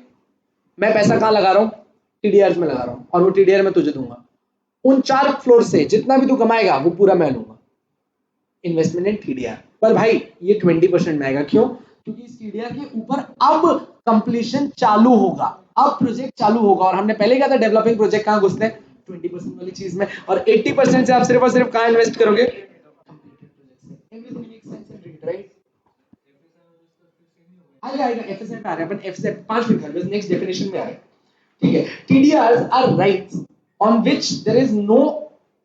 Speaker 1: मैं पैसा कहाँ लगा रहा हूँ? टीडीआर में लगा रहा हूँ, और वो टीडीआर मैं तुझे दूंगा। उन 4 फ्लोर से जितना भी तू कमाएगा वो पूरा मैं लूंगा, इन्वेस्टमेंट इन टीडीआर। पर भाई ये 20% में आएगा, क्यों? क्योंकि इस टीडीआर के ऊपर अब कंप्लीशन चालू होगा, अब प्रोजेक्ट चालू होगा, और हमने पहले कहा था डेवलपिंग प्रोजेक्ट कहाँ घुसते हैं? 20% वाली चीज में, और 80% से आप सिर्फ और सिर्फ कहाँ इन्वेस्ट करोगे? आएगा एफएसआई पे आ रहा है, अपन एफएसआई 5 मिनट का बस नेक्स्ट डेफिनेशन में आ रहा है, ठीक है। TDRs are rights on which there is no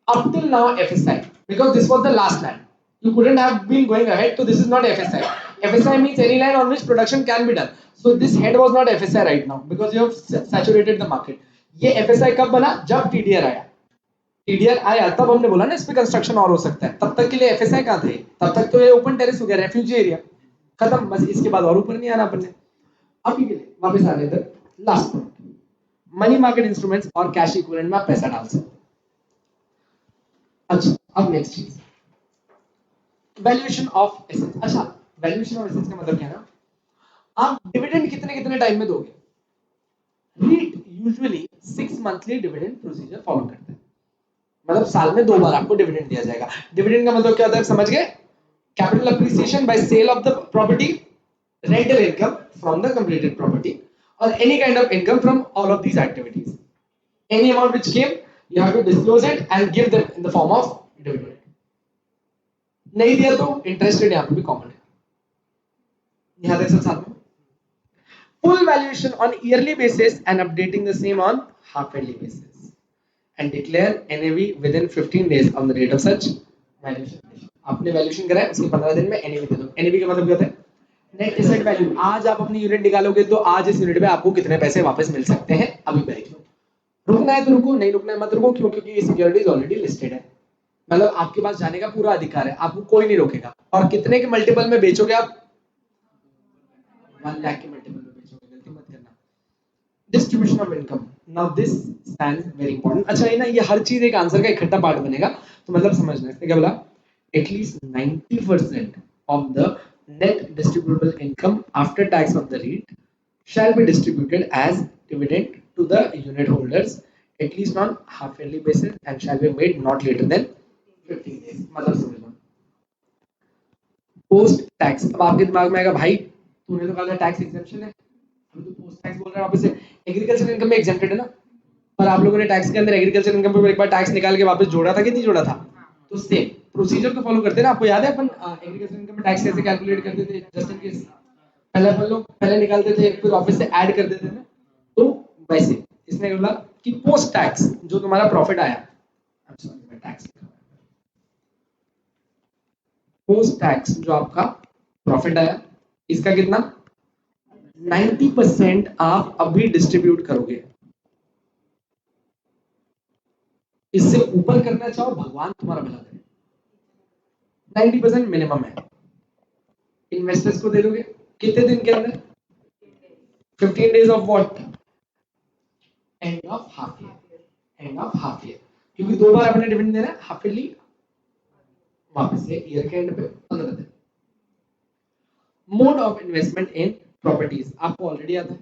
Speaker 1: up till now FSI, because this was the last line. You couldn't have been going ahead, so this is not FSI. FSI means any line on which production can be done. So this head was not FSI right now because you have saturated the market. ये FSI कब बना? जब TDR आया। TDR आया तब हमने बोला ना इस पे कंस्ट्रक्शन और हो सकता है, तब तक के लिए FSI कहाँ थे? तब तक तो ये ओपन टेरेस हो गया, रेफ्यूजी एरिया खत्म, बस इसके बाद और ऊपर नहीं आना अपन ने। अभी के लिए वापस आने तक last point, money market instruments और कैश इक्विवेलेंट में आप पैसा डाल सकते हो। अच्छा, अब नेक्स्ट चीज, वैल्यूएशन ऑफ एसेट्स। अच्छा, वैल्यूएशन ऑफ एसेट्स का मतलब क्या है ना, आप डिविडेंड कितने कितने टाइम में दोगे। REIT usually 6 monthly dividend procedure follow करते हैं, मतलब साल में 2 बार आपको डिविडेंड दिया जाएगा। डिविडेंड का मतलब क्या होता है, समझ गए, capital appreciation by sale of the property, rental income from the completed property, or any kind of income from all of these activities. Any amount which came, you have to disclose it and give them in the form of dividend. नहीं दिया तो interest rate यहाँ पे भी common है, यहाँ तक सब साथ में। Full valuation on yearly basis and updating the same on half yearly basis, and declare NAV within 15 days on the date of such valuation. आपने वैल्यूएशन कराया उसके 15 दिन में NAV दे दो। NAV का मतलब क्या होता है, नेट एसेट वैल्यू। आज आप अपनी यूनिट निकालोगे तो आज इस यूनिट में आपको कितने पैसे वापस मिल सकते हैं, अभी बेच लो। रुकना है तो रुको, नहीं रुकना है मत रुको, क्यों, क्योंकि ये सिक्योरिटीज ऑलरेडी लिस्टेड है, मतलब आपके पास जाने का पूरा अधिकार है, आपको कोई नहीं रोकेगा। और कितने के मल्टीपल में बेचोगे आप, 1 लाख के मल्टीपल में बेचोगे, गलती मत करना। Distribution of income, now this stands very important. अच्छा ये ना, ये हर चीज एक आंसर का इकट्ठा पार्ट बनेगा, तो मतलब समझना। इसने क्या बोला, at least 90% of the net distributable income after tax of the REIT shall be distributed as dividend to the unit holders at least on half yearly basis and shall be made not later than 15 days। मतलब समझना, post tax. अब आपके दिमाग में आएगा, भाई तूने तो कहा था टैक्स एग्जेम्पशन है, अभी तो पोस्ट टैक्स बोल रहा है वापस से। एग्रीकल्चर इनकम में एग्जेम्प्टेड है ना, पर आप लोगों ने टैक्स के अंदर एग्रीकल्चर इनकम पर एक बार टैक्स निकाल के वापस जोड़ा था कि नहीं जोड़ा था, तो सेम प्रोसीजर तो फॉलो करते हैं ना। आपको याद है अपन एग्रीकल्चर इनकम में टैक्स कैसे कैलकुलेट करते थे, जस्ट इन केस, पहले अपन लोग पहले निकालते थे फिर वापस से ऐड कर देते थे ना, तो वैसे इसने बोला कि पोस्ट टैक्स जो तुम्हारा प्रॉफिट आया, टैक्स पोस्ट टैक्स जो आपका प्रॉफिट आया, इसका कितना 90% आप अभी डिस्ट्रीब्यूट करोगे। इससे ऊपर करना चाहो भगवान तुम्हारा भला करे, 90% मिनिमम है। इन्वेस्टर्स को दे दोगे कितने दिन के अंदर, 15 days of what, end of half year, end of half year, क्योंकि 2 बार अपने डिविडेंड देना है, हाफ ईयरली वापस से ईयर के एंड पे 15 दिन। Mode of investment in properties आपको ऑलरेडी आता है,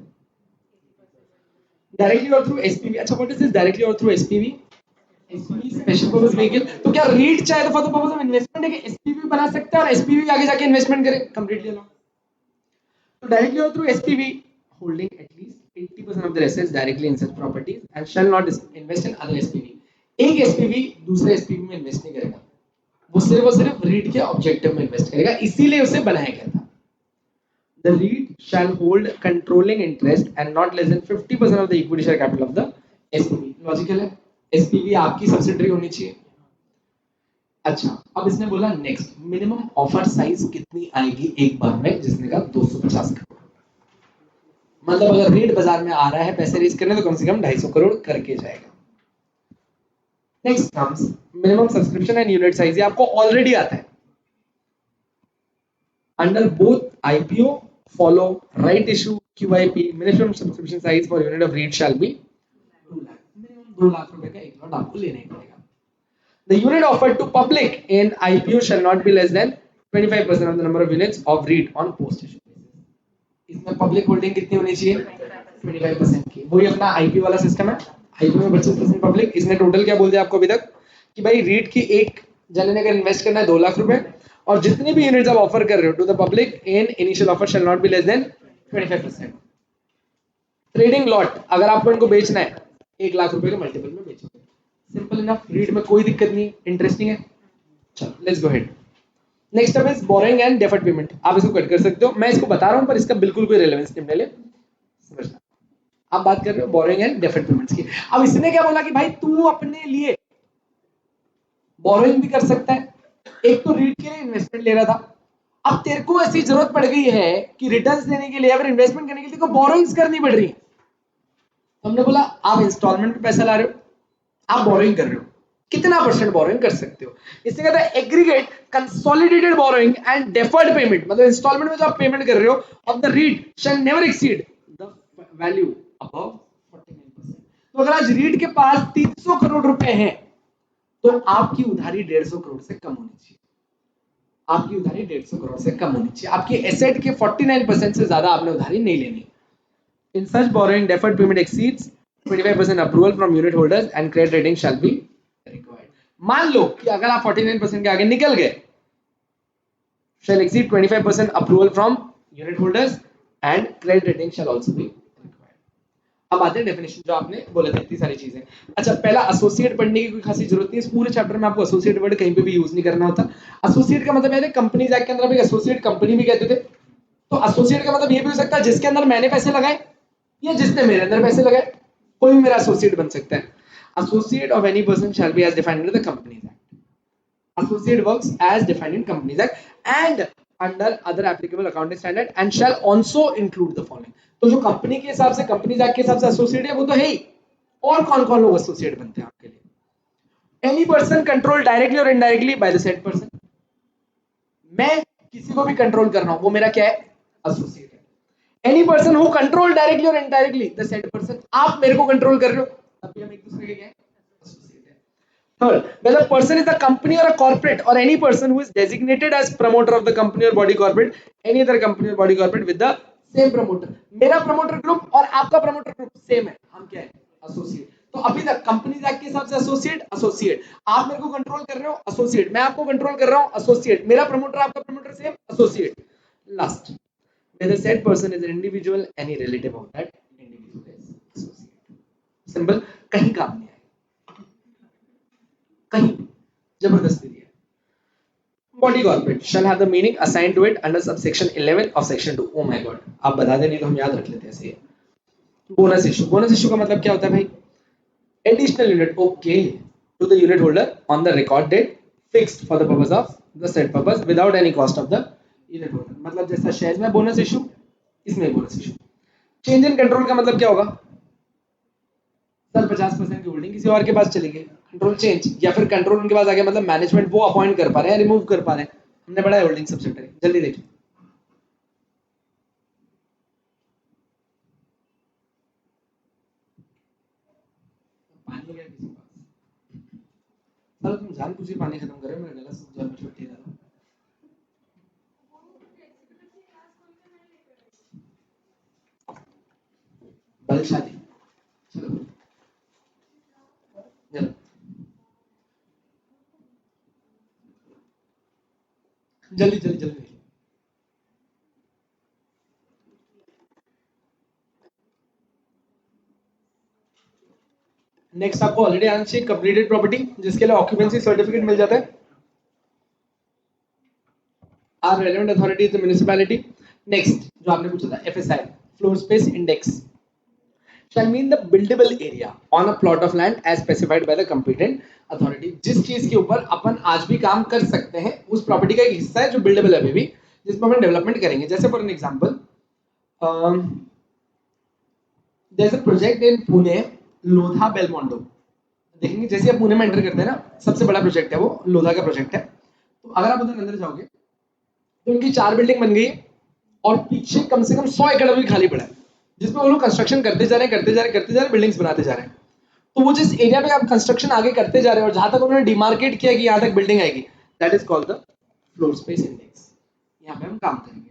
Speaker 1: डायरेक्टली और थ्रू एसपीवी। अच्छा व्हाट इज दिस डायरेक्टली और through SPV, SPV special purpose vehicle. तो क्या रीट चाहे तो for the purpose of investment है कि एसपीवी बना सकता है और एसपीवी आगे जाके इन्वेस्टमेंट करे, कंप्लीटली अलॉन्ग। तो डायरेक्टली और through SPV holding at least 80% of their assets directly in such properties and shall not invest in other SPV। एक SPV दूसरे SPV में इन्वेस्ट नहीं करेगा, वो सिर्फ रीट के ऑब्जेक्टिव में इन्वेस्ट करेगा, इसीलिए उसे बनाया गया था। The REIT shall hold controlling interest and not less than 50% of the equity share capital of the SPV। Logical है, SPV आपकी सब्सिडरी होनी चाहिए। अच्छा अब इसने बोला नेक्स्ट, मिनिमम ऑफर साइज कितनी आएगी एक बार में, जिसने कहा 250 करोड़। मतलब अगर रीट बाजार में आ रहा है पैसे रेज करने तो कम से कम 250 करोड़ करके जाएगा। Next comes minimum subscription and unit size, ये आपको ऑलरेडी आता है। Under both IPO follow right issue QIP, minimum subscription size for unit of REIT shall be 2 lakh, minimum 2 lakh रुपए का एक लॉट आपको लेना ही पड़ेगा। The unit offered to public in IPO shall not be less than 25% of the number of units of REIT on post issue basis। इसमें public holding कितनी होनी चाहिए, 25% की। वही अपना आईपीओ वाला सिस्टम है, आईपीओ में 25% पब्लिक। इसने टोटल क्या बोल दिया आपको अभी तक कि भाई रीट की एक जने ने अगर इन्वेस्ट करना है 2 लाख रुपए, और जितनी भी यूनिट्स आप ऑफर कर रहे हो to the public in initial offer shall not be less than 25%। Trading lot अगर आपको इनको बेचना है 1 लाख रुपए के मल्टीपल में बेचोगे, सिंपल इनफ, रीड में कोई दिक्कत नहीं, इंटरेस्टिंग है। चलो let's go ahead. Next up is borrowing and deferred payment. आप इसको कट कर सकते हो, मैं इसको बता रहा हूं पर इसका बिल्कुल कोई रेलेवेंस नहीं अपने लिए, समझना। आप बात कर रहे हो बोरोइंग एंड डेफर्ड पेमेंट्स की। अब इसने क्या बोला कि भाई तू अपने लिए बोरोइंग भी कर सकता है, एक तो रीड के लिए इन्वेस्टमेंट ले रहा था, अब तेरे को ऐसी जरूरत पड़ गई है कि रिटर्न्स देने के लिए अगर इन्वेस्टमेंट करने के लिए तेरे को बोरोइंग्स करनी पड़ रही है। हमने बोला आप इंस्टॉलमेंट पे पैसा ला रहे हो, आप बोरोइंग कर रहे हो, कितना परसेंट बोरोइंग कर सकते हो। इससे कहता है aggregate consolidated borrowing and deferred payment, मतलब इंस्टॉलमेंट में जो आप पेमेंट कर रहे हो of the REIT shall never exceed the value above 49%। तो अगर आज रीट के पास 300 करोड़ रुपए हैं तो आपकी उधारी 150 करोड़ से कम होनी चाहिए। आपकी उधारी 150 करोड़ से कम होनी चाहिए। आपकी एसेट के 49% से ज्यादा आपने उधारी नहीं लेनी। In such borrowing, deferred payment exceeds 25% approval from unit holders and credit rating shall be required. मान लो कि अगर आप 49% के आगे निकल गए, shall exceed 25% approval from unit holders and credit rating shall also be required. अब आते हैं डेफिनेशन जो आपने बोले थे इतनी सारी चीजें। अच्छा, पहला एसोसिएट पढ़ने की कोई खासी जरूरत नहीं है, इस पूरे चैप्टर में आपको एसोसिएट वर्ड कहीं पे भी यूज नहीं करना होता। एसोसिएट का मतलब है कंपनीज एक्ट के अंदर एक एसोसिएट कंपनी भी कहते थे। तो एसोसिएट का मतलब ये भी हो सकता है जिसके अंदर मैंने पैसे लगाए या जिसने मेरे अंदर पैसे लगाए, कोई भी मेरा एसोसिएट बन सकता है। Associate of any person shall be as defined in the companies act. Associate works as defined in Companies Act and under other applicable accounting standard and shall also include the following. तो जो company के हिसाब से companies act के हिसाब से associate है वो तो है ही, और कौन कौन लोग एसोसिएट बनते हैं आपके लिए? एनी पर्सन कंट्रोल डायरेक्टली और indirectly by the said person. मैं किसी को भी कंट्रोल कर रहा हूं, वो मेरा क्या है? एसोसिएट है। Any person who control directly और इनडायरेक्टली द सेड पर्सन, आप मेरे को कंट्रोल कर रहे हो, तब भी हम एक दूसरे के क्या है? Third, whether person is a company or a corporate or any person who is designated as promoter of the company or body corporate, any other company or body corporate with the same promoter. मेरा promoter group और आपका promoter group same है, हम क्या है? Associate. तो अभी तक कंपनीज एक्ट के हिसाब से एसोसिएट, आप मेरे को कंट्रोल कर रहे हो, एसोसिएट, मैं आपको कंट्रोल कर रहा हूं, एसोसिएट, मेरा प्रमोटर आपका promoter same, associate. Last, whether said person is an individual, any relative of that individual is associate. Simple, कहीं काम नहीं, कहीं जबरदस्ती दिया। Body corporate shall have the meaning assigned to it under subsection 11 of section 2. Oh my god, आप बता दें नहीं तो हम याद रख लेते हैं ऐसे। बोनस इशू, बोनस इशू का मतलब क्या होता है भाई? Additional unit okay to the unit holder on the record date fixed for the purpose of the said purpose without any cost of the unit holder. मतलब जैसा शेयर्स में bonus issue, इसमें bonus issue. Change in control का मतलब क्या होगा? Sir 50% की holding किसी और के पास चली गई, कंट्रोल चेंज, या फिर कंट्रोल उनके पास आ गया, मतलब मैनेजमेंट वो अपॉइंट कर पा रहे हैं, रिमूव कर पा रहे हैं। हमने पढ़ा है होल्डिंग सब्सिडियरी, जल्दी देखिए। पानी है किसी पास? सर तुम जान पूछे पानी खत्म कर रहे हो, मेरा गला सूख जा, मैं छुट्टी दे रहा हूं। बलशाली, चलो जल्दी जल्दी जल्दी। नेक्स्ट आपको ऑलरेडी आना चाहिए कंप्लीटेड प्रॉपर्टी, जिसके लिए ऑक्यूपेंसी सर्टिफिकेट मिल जाता है। Are relevant authority is the municipality. Next जो आपने पूछा था FSI, floor space index, shall mean the buildable area on a plot of land as specified by the competent authority। जिस चीज के ऊपर अपन आज भी काम कर सकते हैं, उस प्रॉपर्टी का एक हिस्सा है जो बिल्डेबल है अभी भी, जिसमें अपन डेवलपमेंट करेंगे। जैसे for an example, there is a project in Pune, Lodha Belmondo. देखेंगे जैसे आप पुणे में एंटर करते हैं ना, सबसे बड़ा प्रोजेक्ट है वो, लोधा का प्रोजेक्ट है। तो अगर आप उधर अंदर जाओगे तो उनकी 4 बिल्डिंग बन गई है और पीछे कम से कम 100 एकड़ भी खाली पड़ा है, जिसमें वो लोग कंस्ट्रक्शन करते जा रहे हैं, बिल्डिंग्स बनाते जा रहे हैं। तो वो जिस एरिया पे आप कंस्ट्रक्शन आगे करते जा रहे हैं और जहां तक उन्होंने डिमार्केट किया कि यहाँ तक बिल्डिंग आएगी, that is called the floor space index. यहाँ पे हम काम करेंगे।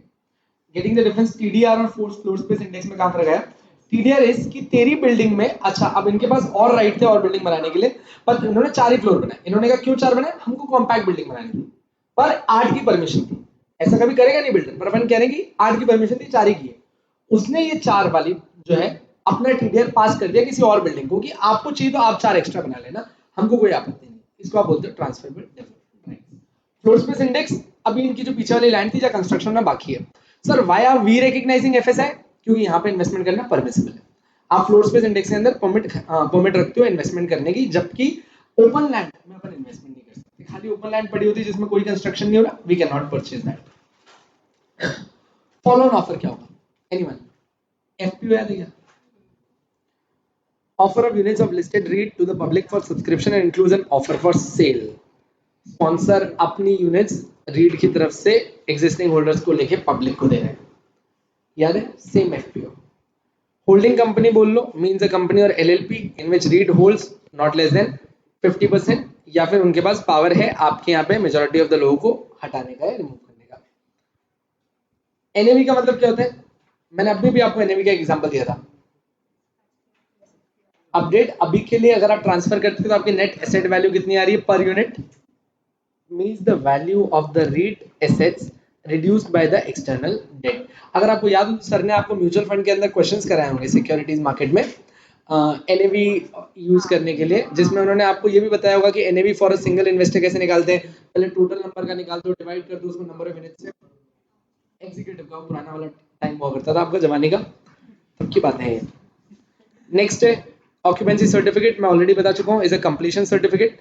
Speaker 1: गेटिंग द डिफरेंस टीडीआर और फ्लोर स्पेस इंडेक्स में काम कर गया। टीडीआर इज कि तेरी बिल्डिंग में, अच्छा अब इनके पास और राइट थे और बिल्डिंग बनाने के लिए, पर इन्होंने 4 ही फ्लोर बनाए। इन्होंने कहा क्यों 4 बनाए? हमको कॉम्पैक्ट बिल्डिंग बनानी थी, पर 8 की परमिशन थी। ऐसा कभी करेगा नहीं बिल्डर, पर अपन कह रहे हैं कि 8 की परमिशन थी, 4 ही की है। उसने ये 4 वाली जो है अपना टीडीआर पास कर दिया किसी और बिल्डिंग को कि आपको चाहिए तो आप 4 एक्स्ट्रा बना लेना, हमको कोई आपत्ति नहीं। इसको आप बोलते हो transferable development rights. Floor space index अभी इनकी जो पीछे वाली लैंड थी जहां कंस्ट्रक्शन में बाकी है। Sir why are we recognising FSI? क्योंकि यहाँ पे इन्वेस्टमेंट करना परमिसिबल है। आप फ्लोर स्पेस इंडेक्स के अंदर परमिट रखते हो इन्वेस्टमेंट करने की, जबकि ओपन लैंड में अपन इन्वेस्टमेंट नहीं कर सकते। खाली ओपन लैंड पड़ी होती है जिसमें कोई कंस्ट्रक्शन नहीं हो रहा, we can not purchase that. Follow on offer क्या होगा? एनीवन? एफपीओ याद है क्या? Offer of units of listed REIT to the public for subscription and includes an offer for sale। Sponsor अपनी यूनिट्स REIT की तरफ से एग्जिस्टिंग होल्डर्स को लेके पब्लिक को दे रहे हैं, याद है? Same FPO. होल्डिंग कंपनी बोल लो, मींस अ कंपनी और LLP in which REIT holds not less then 50% या फिर उनके पास पावर है आपके यहाँ पे मेजॉरिटी ऑफ द लोगों को हटाने का या रिमूव करने का। एनएवी का मतलब क्या होता है? मैंने अभी भी आपको एनएवी का एग्जांपल दिया था। अपडेट अभी के लिए अगर आप ट्रांसफर करते हो तो आपकी नेट एसेट वैल्यू कितनी आ रही है पर unit? Means the value of the REIT assets reduced by the external debt. अगर आपको याद हो तो सर ने आपको म्यूचुअल फंड के अंदर क्वेश्चंस कराए होंगे सिक्योरिटीज मार्केट में एनएवी यूज करने के लिए, जिसमें उन्होंने आपको ये भी बताया होगा कि NAV for a single investor कैसे निकालते हैं। पहले टोटल नंबर का निकाल दो, डिवाइड कर दो उसको नंबर ऑफ यूनिट से। एग्जीक्यूटिव का पुराना वाला टाइम हुआ करता था आपका जमाने का, तब की बातें हैं। नेक्स्ट है ऑक्यूपेंसी सर्टिफिकेट, मैं ऑलरेडी बता चुका हूँ, is a completion certificate.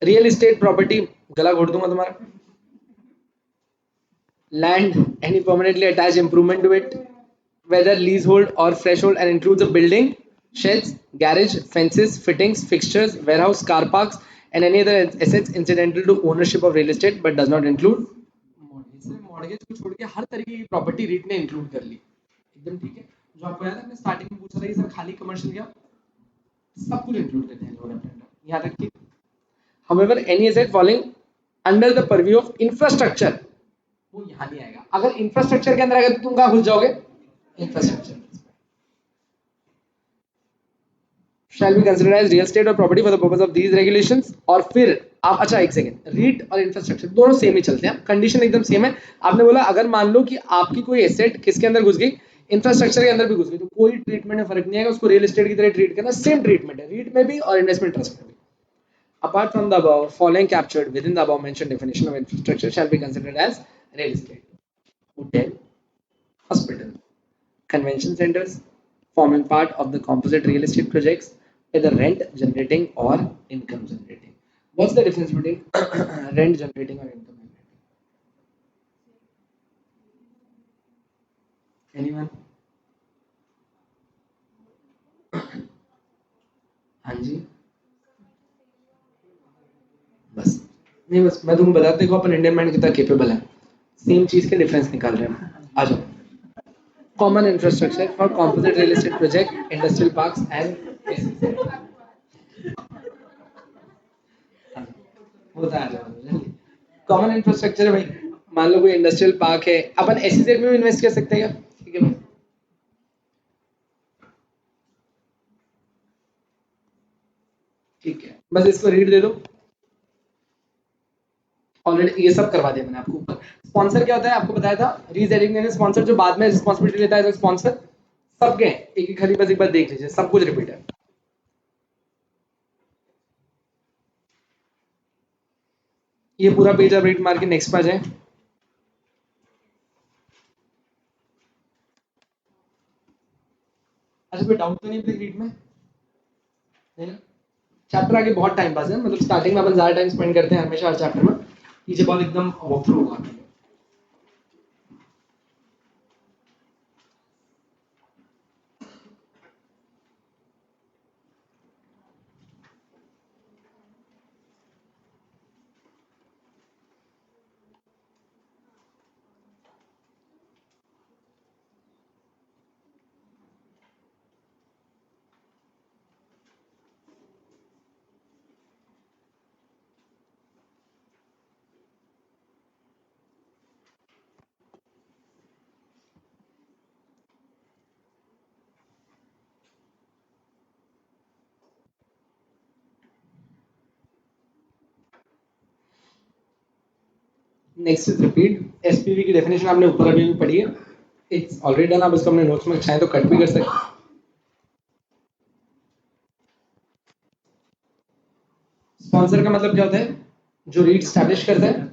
Speaker 1: Real estate property, गला घोट दूंगा तुम्हारा। Land, any permanently attached improvement to it, whether leasehold or freehold, and includes a building, sheds, garage, fences, fittings, fixtures, warehouse, car parks, and any other assets incidental to ownership of real estate but does not include mortgage। Mortgage को छोड़ के हर तरीके की property REET ने include कर ली, एकदम ठीक है। जो आपको याद है मैं स्टार्टिंग में पूछ रहा था ये सब खाली कमर्शियल क्या, सब कुछ इंक्लूड करते हैं लोग अपने अंदर, यहाँ तक कि however any asset falling under the purview of infrastructure वो यहाँ नहीं आएगा। अगर इंफ्रास्ट्रक्चर के अंदर आएगा तो तुम कहाँ घुस जाओगे? Infrastructure shall be considered as real estate or property for the purpose of these regulations। और फिर आप, अच्छा एक सेकंड, रीट और इंफ्रास्ट्रक्चर दोनों सेम ही चलते हैं, कंडीशन एकदम सेम है। आपने बोला अगर मान लो कि आपकी कोई एसेट किसके अंदर घुस गई, इंफ्रास्ट्रक्चर के अंदर भी घुस गई, तो कोई ट्रीटमेंट में फर्क नहीं आएगा, उसको रियल एस्टेट की तरह ट्रीट करना, सेम ट्रीटमेंट है रीट में भी और इन्वेस्टमेंट ट्रस्ट में भी। Apart from the above, following captured within the above mentioned definition of infrastructure shall be considered as real estate: hotel, hospital, convention centers, forming part of the composite real estate projects, either rent generating or income generating। What's the difference between rent generating or income generating? Anyone? हाँ जी, बस नहीं, बस मैं तुमको बताते देखो अपन Indian mind कितना capable है, सेम चीज के डिफरेंस निकाल रहे हैं। आ जाओ। Common infrastructure for composite real estate project, industrial parks and होता है कॉमन इंफ्रास्ट्रक्चर है भाई। मान लो कोई इंडस्ट्रियल पार्क है, अपन एसईजेड में भी इन्वेस्ट कर सकते हैं क्या? ठीक है भाई, ठीक है, बस इसको रीड दे दो। ऑलरेडी ये सब करवा दिया मैंने आपको ऊपर। स्पॉन्सर क्या होता है आपको बताया था, रीडेजिग्नेटेड स्पॉन्सर जो बाद में रिस्पांसिबिलिटी लेता है, स्पॉन्सर सबके एक एक खाली बस एक बार देख लीजिए, सब कुछ रिपीट है। ये पूरा पेज आप रीड मार के नेक्स्ट पे आ जाए। अच्छा कोई डाउट तो नहीं अपने रीड में? नहीं ना? चैप्टर आगे बहुत टाइम पास है, मतलब स्टार्टिंग में अपन ज्यादा टाइम स्पेंड करते हैं हमेशा हर चैप्टर में, पीछे बहुत एकदम वॉक थ्रू होगा। Next is repeat. एसपीवी की डेफिनेशन आपने ऊपर अभी भी पढ़ी है, इट्स ऑलरेडी डन। आप इसको अपने नोट्स में चाहें तो कट भी कर सकते हैं। स्पॉन्सर का मतलब क्या होता है? जो रीड स्टैब्लिश करता है।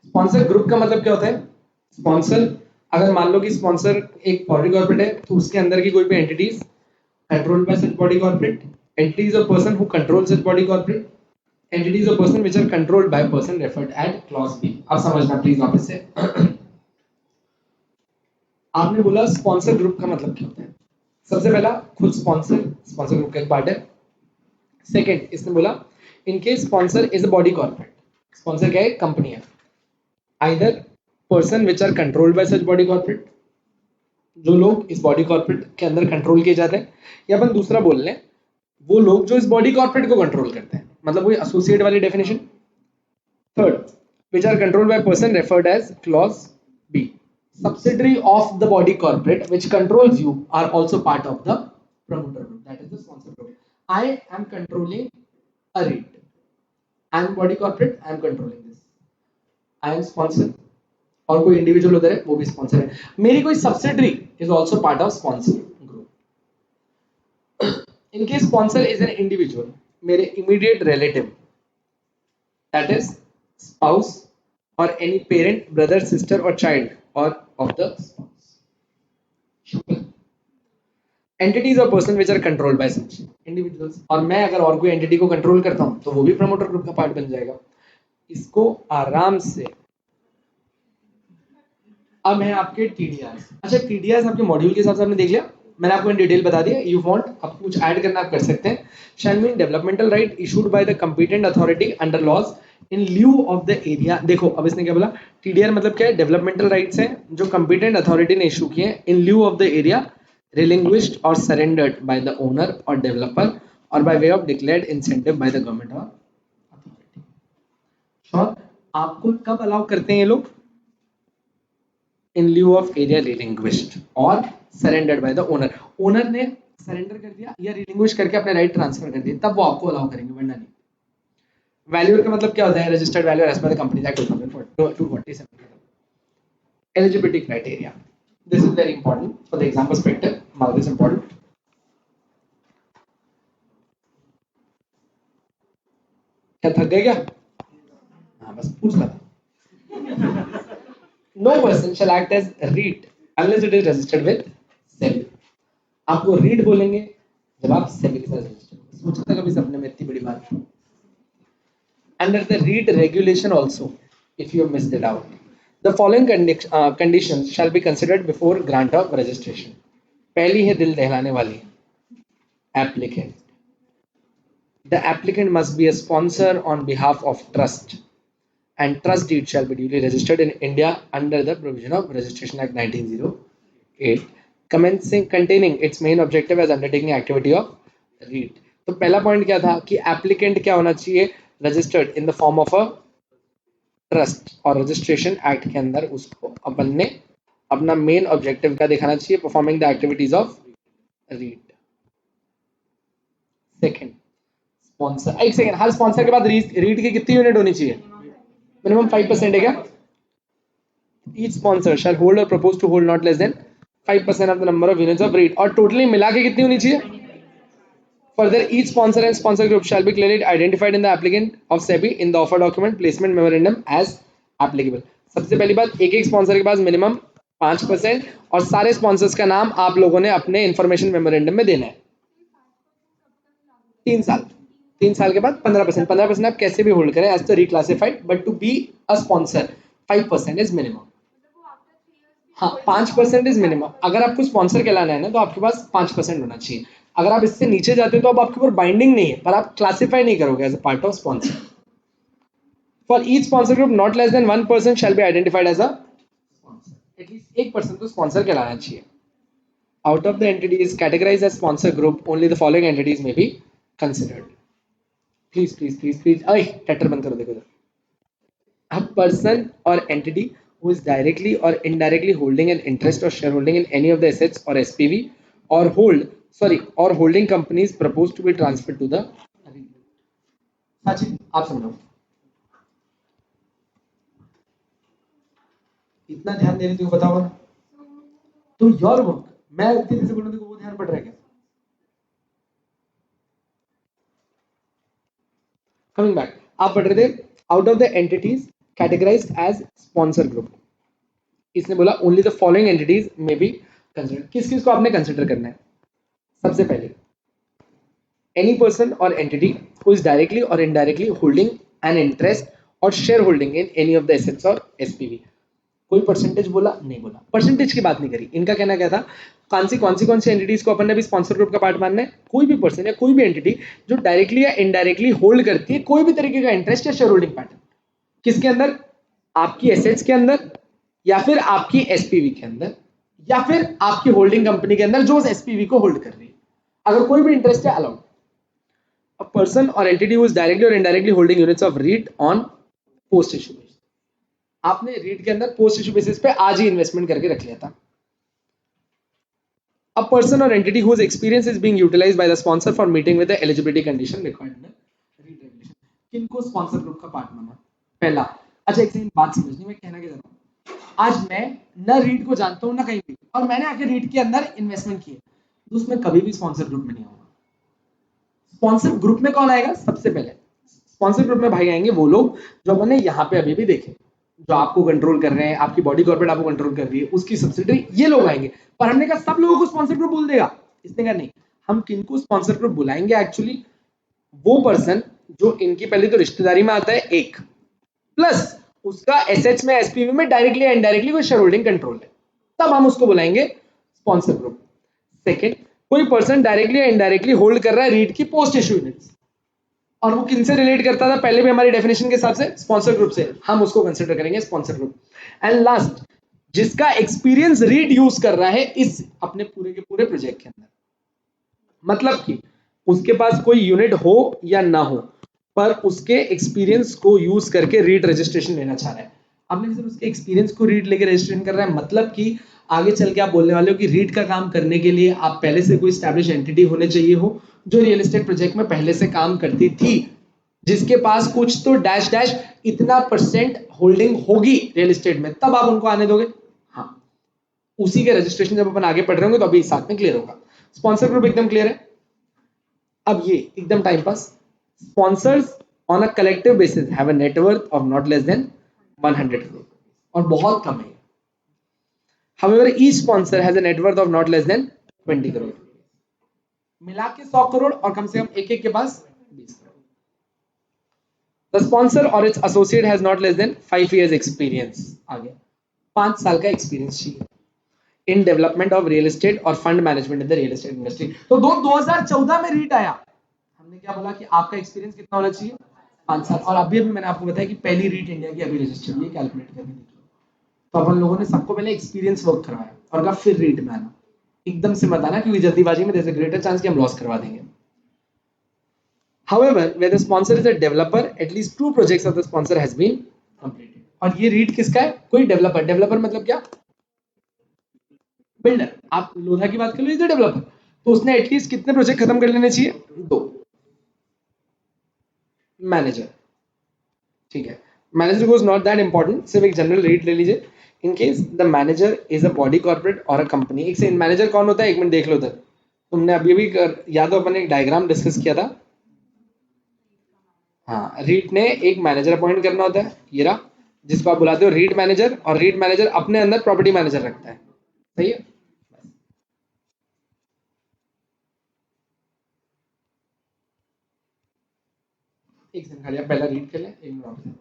Speaker 1: स्पॉन्सर ग्रुप का मतलब क्या होता है? स्पॉन्सर, अगर मान लो कि स्पॉन्सर एक बॉडी कॉर्पोरेट है तो उसके अंदर की कोई भी entities controlled by such body corporate, entities और person who control such body corporate, entities or person which are controlled by a person referred at clause B। अब समझना प्लीज वापस से। आपने बोला स्पॉन्सर ग्रुप का मतलब क्या होता है? सबसे पहला खुद स्पॉन्सर स्पॉन्सर ग्रुप का एक पार्ट है। सेकंड इसने बोला इनके sponsor is a body corporate. Sponsor क्या है? कंपनी है। Either person which are controlled by such body corporate, जो लोग इस बॉडी कॉर्पोरेट के अंदर कंट्रोल किए जाते हैं, या अपन दूसरा बोल लें वो लोग जो इस बॉडी कॉर्पोरेट को कंट्रोल करते हैं। मतलब वही एसोसिएट वाली definition. Third, which are controlled by person referred as clause B. Subsidiary of the body corporate which controls you are also part of the promoter group, that is the sponsor group. I am controlling a REIT. I am body corporate, I am controlling this. I am sponsor और कोई individual उधर है वो भी sponsor है, मेरी कोई subsidiary is also part of sponsor group. in case sponsor is an individual, मेरे immediate relative, that is spouse or any parent, brother, sister or child or of the spouse। entities or person which are controlled by such individuals, और मैं अगर और कोई entity को control करता हूं तो वो भी प्रमोटर ग्रुप का पार्ट बन जाएगा। इसको आराम से, अब है आपके टीडीआर। अच्छा, टीडीआर आपके मॉड्यूल के हिसाब से आपने देख लिया, मैंने आपको इन डिटेल बता दिया। यू वांट आपको कुछ ऐड करना आप कर सकते हैं। Shall mean developmental right issued by the competent authority under laws in lieu of the area. देखो अब इसने क्या बोला, टीडीआर मतलब क्या है, डेवलपमेंटल राइट्स हैं जो कंपिटेंट अथॉरिटी ने इशू किए हैं इन ल्यू ऑफ द एरिया रिलिंग्विश्ड और सरेंडर्ड बाय द ओनर और डेवलपर और by way of declared incentive by the government और अथॉरिटी। श्योर, आपको कब अलाउ करते हैं ये लोग, in lieu of area relinquished और surrendered by the owner। Owner ने सरेंडर कर दिया या रिलिंग्विश करके अपने राइट ट्रांसफर कर दिए, तब वो आपको अलाउ करेंगे, वरना नहीं। वैल्यूअर का मतलब क्या होता है, registered valuer as per the companies act 247। Eligibility criteria, this is very important for the exam perspective, mark this important. क्या थक गए क्या? हाँ बस पूछ रहा था। No person shall act as REIT unless it is registered with SEBI। आपको REIT बोलेंगे जब आप SEBI के साथ रजिस्टर्ड हो। सोचा था कभी सपने में इतनी बड़ी बात? Under the REIT regulation also, if you have missed it out, the following conditions shall be considered before grant of registration। पहली है दिल दहलाने वाली, applicant। The applicant must be a sponsor on behalf of trust, and trust deed shall be duly registered in India under the provision of Registration Act 1908, containing its main objective as undertaking activity of REIT। तो पहला point क्या था कि applicant क्या होना चाहिए, registered in the form of a trust, और registration act के अंदर उसको अपन ने अपना मेन ऑब्जेक्टिव क्या दिखाना चाहिए, performing the activities of REIT। Second, sponsor. एक सेकंड, हर स्पॉन्सर के बाद REIT की कितनी यूनिट होनी चाहिए? मिनिमम 5% है क्या? Each sponsor shall hold or propose to hold not less than 5% of the number of units of REIT। और टोटली मिला के कितनी होनी चाहिए? Further, each sponsor and sponsor group shall be clearly identified in the applicant of SEBI in the offer document placement memorandum as applicable। सबसे पहली बात, एक एक स्पॉन्सर के पास मिनिमम 5% और सारे स्पॉन्सर्स का नाम आप लोगों ने अपने इंफॉर्मेशन मेमोरेंडम में देना है। 3 साल के बाद 15%। 15% आप कैसे भी होल्ड करें एज तो reclassified, but to be a sponsor 5% is minimum. हाँ, 5% इज मिनिमम। अगर आपको स्पॉन्सर कहलाना है ना तो आपके पास 5% होना चाहिए। अगर आप इससे नीचे जाते हो तो अब आपके ऊपर बाइंडिंग नहीं है, पर आप क्लासिफाई नहीं करोगे as a part of sponsor. For each sponsor group not less than 1% shall be identified as a sponsor. At least 1% तो स्पॉन्सर कहलाना चाहिए। Out of the entities categorised as sponsor group only the following entities में be considered. Please please please please, अरे टैटर बंद करो। देखो a person or entity who is directly or indirectly holding an interest or shareholding in any of the assets or SPV or holding companies proposed to be transferred to the साची, आप समझो। इतना ध्यान देने को बताओ ना तो योर वर्क, मैं तेरे से बोलूं तो वो ध्यान पड़ रहा है क्या? कमिंग बैक, आप पढ़ रहे थे out of the entities categorised as sponsor group. इसने बोला ओनली द फॉलोइंग एंटिटीज में बी कंसिडर। किस किस को आपने कंसिडर करना है? सबसे पहले एनी पर्सन और एंटिटी हु इज डायरेक्टली और इनडायरेक्टली होल्डिंग एन इंटरेस्ट और shareholding in any of the assets और एसपीवी। कोई परसेंटेज बोला? नहीं बोला, परसेंटेज की बात नहीं करी। इनका कहना क्या था, कौन सी एंटिटीज को अपन ने भी स्पॉन्सर ग्रुप का पार्ट मानना है? कोई भी पर्सन या कोई भी एंटिटी जो डायरेक्टली या इनडायरेक्टली होल्ड करती है कोई भी तरीके का इंटरेस्ट या शेयर होल्डिंग पैटर्न, किसके अंदर? आपकी एसेट्स के अंदर, या फिर आपकी एसपीवी के अंदर, या फिर आपकी होल्डिंग कंपनी के अंदर जो उस एसपीवी को होल्ड कर रही है। अगर कोई भी इंटरेस्ट है allowed. A person or entity who is directly or indirectly holding units of REIT on post issue basis. आपने REIT के अंदर पोस्ट इशू बेसिस पे आज ही इन्वेस्टमेंट करके रख लिया था. A person or entity whose experience is being utilized by the sponsor for meeting with the eligibility condition required under REIT regulation. किनको स्पॉन्सर ग्रुप का पार्ट माना? पहला. अच्छा एक सेकंड बात समझनी, मैं कहना क्या चाहता हूँ, आज मैं न रीट को जानता हूँ ना कहीं भी, और मैंने आके रीट के अंदर इन्वेस्टमेंट किया, तो उसमें कभी भी स्पॉन्सर ग्रुप में नहीं आऊंगा. स्पॉन्सर ग्रुप में कौन आएगा? सबसे पहले स्पॉन्सर ग्रुप में भाई आएंगे वो लोग जो मैंने यहाँ पे अभी भी देखे, जो आपको कंट्रोल कर रहे हैं, आपकी बॉडी कॉर्पोरेट आपको कंट्रोल कर रही है, उसकी सब्सिडरी, ये लोग आएंगे. पर हमने कहा सब लोगों को स्पॉन्सर ग्रुप बोल देगा, इसने कहा नहीं, हम किनको स्पॉन्सर ग्रुप बुलाएंगे? एक्चुअली वो पर्सन जो इनकी पहले तो रिश्तेदारी में आता है एक, प्लस उसका एसेट्स में एसपीवी में डायरेक्टली या इनडायरेक्टली कोई शेयर होल्डिंग कंट्रोल है, तब हम उसको बुलाएंगे स्पॉन्सर ग्रुप. सेकंड, कोई पर्सन डायरेक्टली या इनडायरेक्टली होल्ड कर रहा है रीट की पोस्ट इशू यूनिट्स, और वो किनसे रिलेट करता था पहले भी हमारी डेफिनेशन के हिसाब से? स्पॉन्सर ग्रुप से. हम उसको कंसीडर करेंगे स्पॉन्सर ग्रुप. एंड लास्ट, जिसका एक्सपीरियंस रीट यूज कर रहा है इस अपने पूरे के पूरे प्रोजेक्ट के अंदर, मतलब कि उसके पास कोई यूनिट हो या ना हो, पर उसके एक्सपीरियंस को यूज करके रीट रजिस्ट्रेशन लेना चाह रहा है. आपने सिर्फ उसके एक्सपीरियंस को रीट लेके रजिस्ट्रेशन कर रहा है, मतलब कि आगे चल के आप बोलने वाले हो कि रीट का काम करने के लिए आप पहले से कोई एस्टैब्लिश एंटिटी होने चाहिए हो जो रियल एस्टेट प्रोजेक्ट में पहले से काम करती थी, जिसके पास कुछ तो डैश डैश इतना परसेंट होल्डिंग होगी रियल एस्टेट में, तब आप उनको आने दोगे. हाँ, उसी के रजिस्ट्रेशन जब अपन आगे पढ़ रहे होंगे तो अभी साथ में क्लियर होगा. स्पॉन्सर ग्रुप एकदम क्लियर है. अब ये एकदम time pass. Sponsors on a collective basis have a net worth of not less then 100 crore, और बहुत कम है. However, each sponsor has a net worth of not less than 20 crore. मिला के 100 करोड़ और कम से कम एक एक के पास 20 crore. The sponsor or its associate has not less than 5 years experience. आगे 5 साल का एक्सपीरियंस चाहिए in development of real estate or fund management in the real estate industry. तो 2014 में रीट आया, हमने क्या बोला कि आपका एक्सपीरियंस कितना होना चाहिए? 5 साल. और अभी मैंने आपको बताया कि पहली रीट इंडिया की अभी रजिस्टर हुई है, कैलकुलेट करके देखिए. तो अपन लोगों ने सबको पहले एक्सपीरियंस वर्क करवाया और कहा फिर रीट में आना. एकदम से मत आना, क्योंकि जल्दीबाजी में there's a greater chance कि हम लॉस करवा देंगे. However, where the sponsor is a developer, at least 2 projects of the sponsor has been completed. और ये रीट किसका है? कोई डेवलपर. डेवलपर मतलब क्या? बिल्डर. आप लोधा की बात कर लो, इज द डेवलपर. तो उसने एटलीस्ट कितने प्रोजेक्ट खत्म कर लेने चाहिए? 2. मैनेजर, ठीक है, manager was not that important, सिर्फ एक जनरल रीट ले लीजिए. In case the manager is a body corporate or a company. एक से मैनेजर कौन होता है? एक मिनट देख लो उधर. तुमने अभी भी याद हो अपन ने एक डायग्राम डिस्कस किया था. हाँ, रीट ने एक मैनेजर अपॉइंट करना होता है, ये रहा, जिसको आप बुलाते हो रीट मैनेजर, और रीट मैनेजर अपने अंदर प्रॉपर्टी मैनेजर रखता है. सही है. एक सेकंड खाली आप पहला रीड कर लें, एक minute.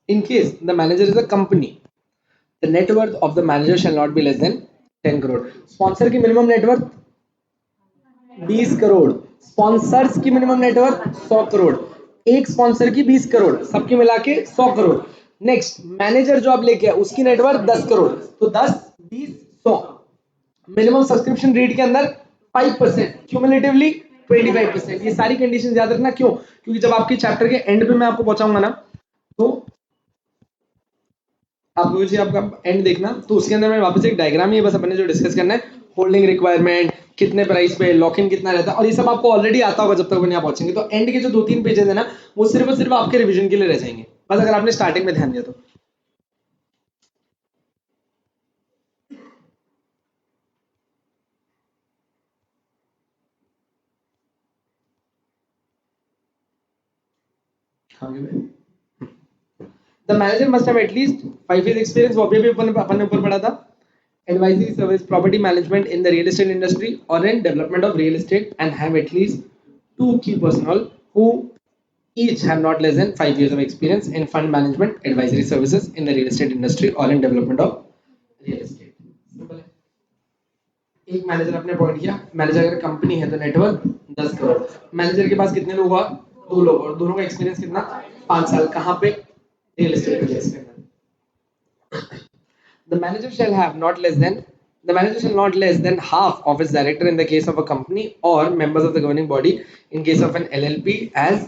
Speaker 1: In case the manager is a company, the net worth of the manager shall not be less than 10 crore. Sponsor की मिनिमम नेटवर्थ 20 करोड़. स्पॉन्सर्स की मिनिमम नेटवर्थ 100 करोड़. एक स्पॉन्सर की 20 करोड़, सबकी मिला के 100 करोड़. नेक्स्ट, मैनेजर जो आप लेके आए उसकी नेटवर्थ 10 करोड़. तो 10, 20, 100. मिनिमम सब्सक्रिप्शन रेट के अंदर 5%, क्यूमुलेटिवली 25%. ये सारी कंडीशन याद रखना. क्यों? क्योंकि जब आपके चैप्टर के एंड पे मैं आपको पहुंचाऊंगा ना, तो आप मुझे आपका एंड देखना, तो उसके अंदर मैं वापस एक डायग्राम ही बस अपने जो डिस्कस करना है, होल्डिंग रिक्वायरमेंट, कितने प्राइस पे, लॉक इन कितना रहता है, और ये सब आपको ऑलरेडी आता होगा जब तक अपन यहाँ पहुंचेंगे. तो एंड के जो 2-3 पेजेस है ना, वो सिर्फ और सिर्फ आपके रिवीजन के लिए रह जाएंगे, बस अगर आपने स्टार्टिंग में ध्यान दिया तो. The manager must have at least 5 years experience. वो अभी अपन ने ऊपर पढ़ा था. Advisory service, property management in the real estate industry or in development of real estate, and have at least 2 key personnel who each have not less than 5 years of experience in fund management, advisory services in the real estate industry or in development of real estate. Simple है. एक manager अपने appoint किया. Manager अगर company है तो network 10 crore. Manager के पास कितने लोग हुआ? 2 लोग, और दोनों का एक्सपीरियंस कितना? 5 साल। कहाँ पे? रियल एस्टेट के। The manager shall have not less than the manager shall not less than half of its director in the case of a company or members of the governing body in case of an LLP as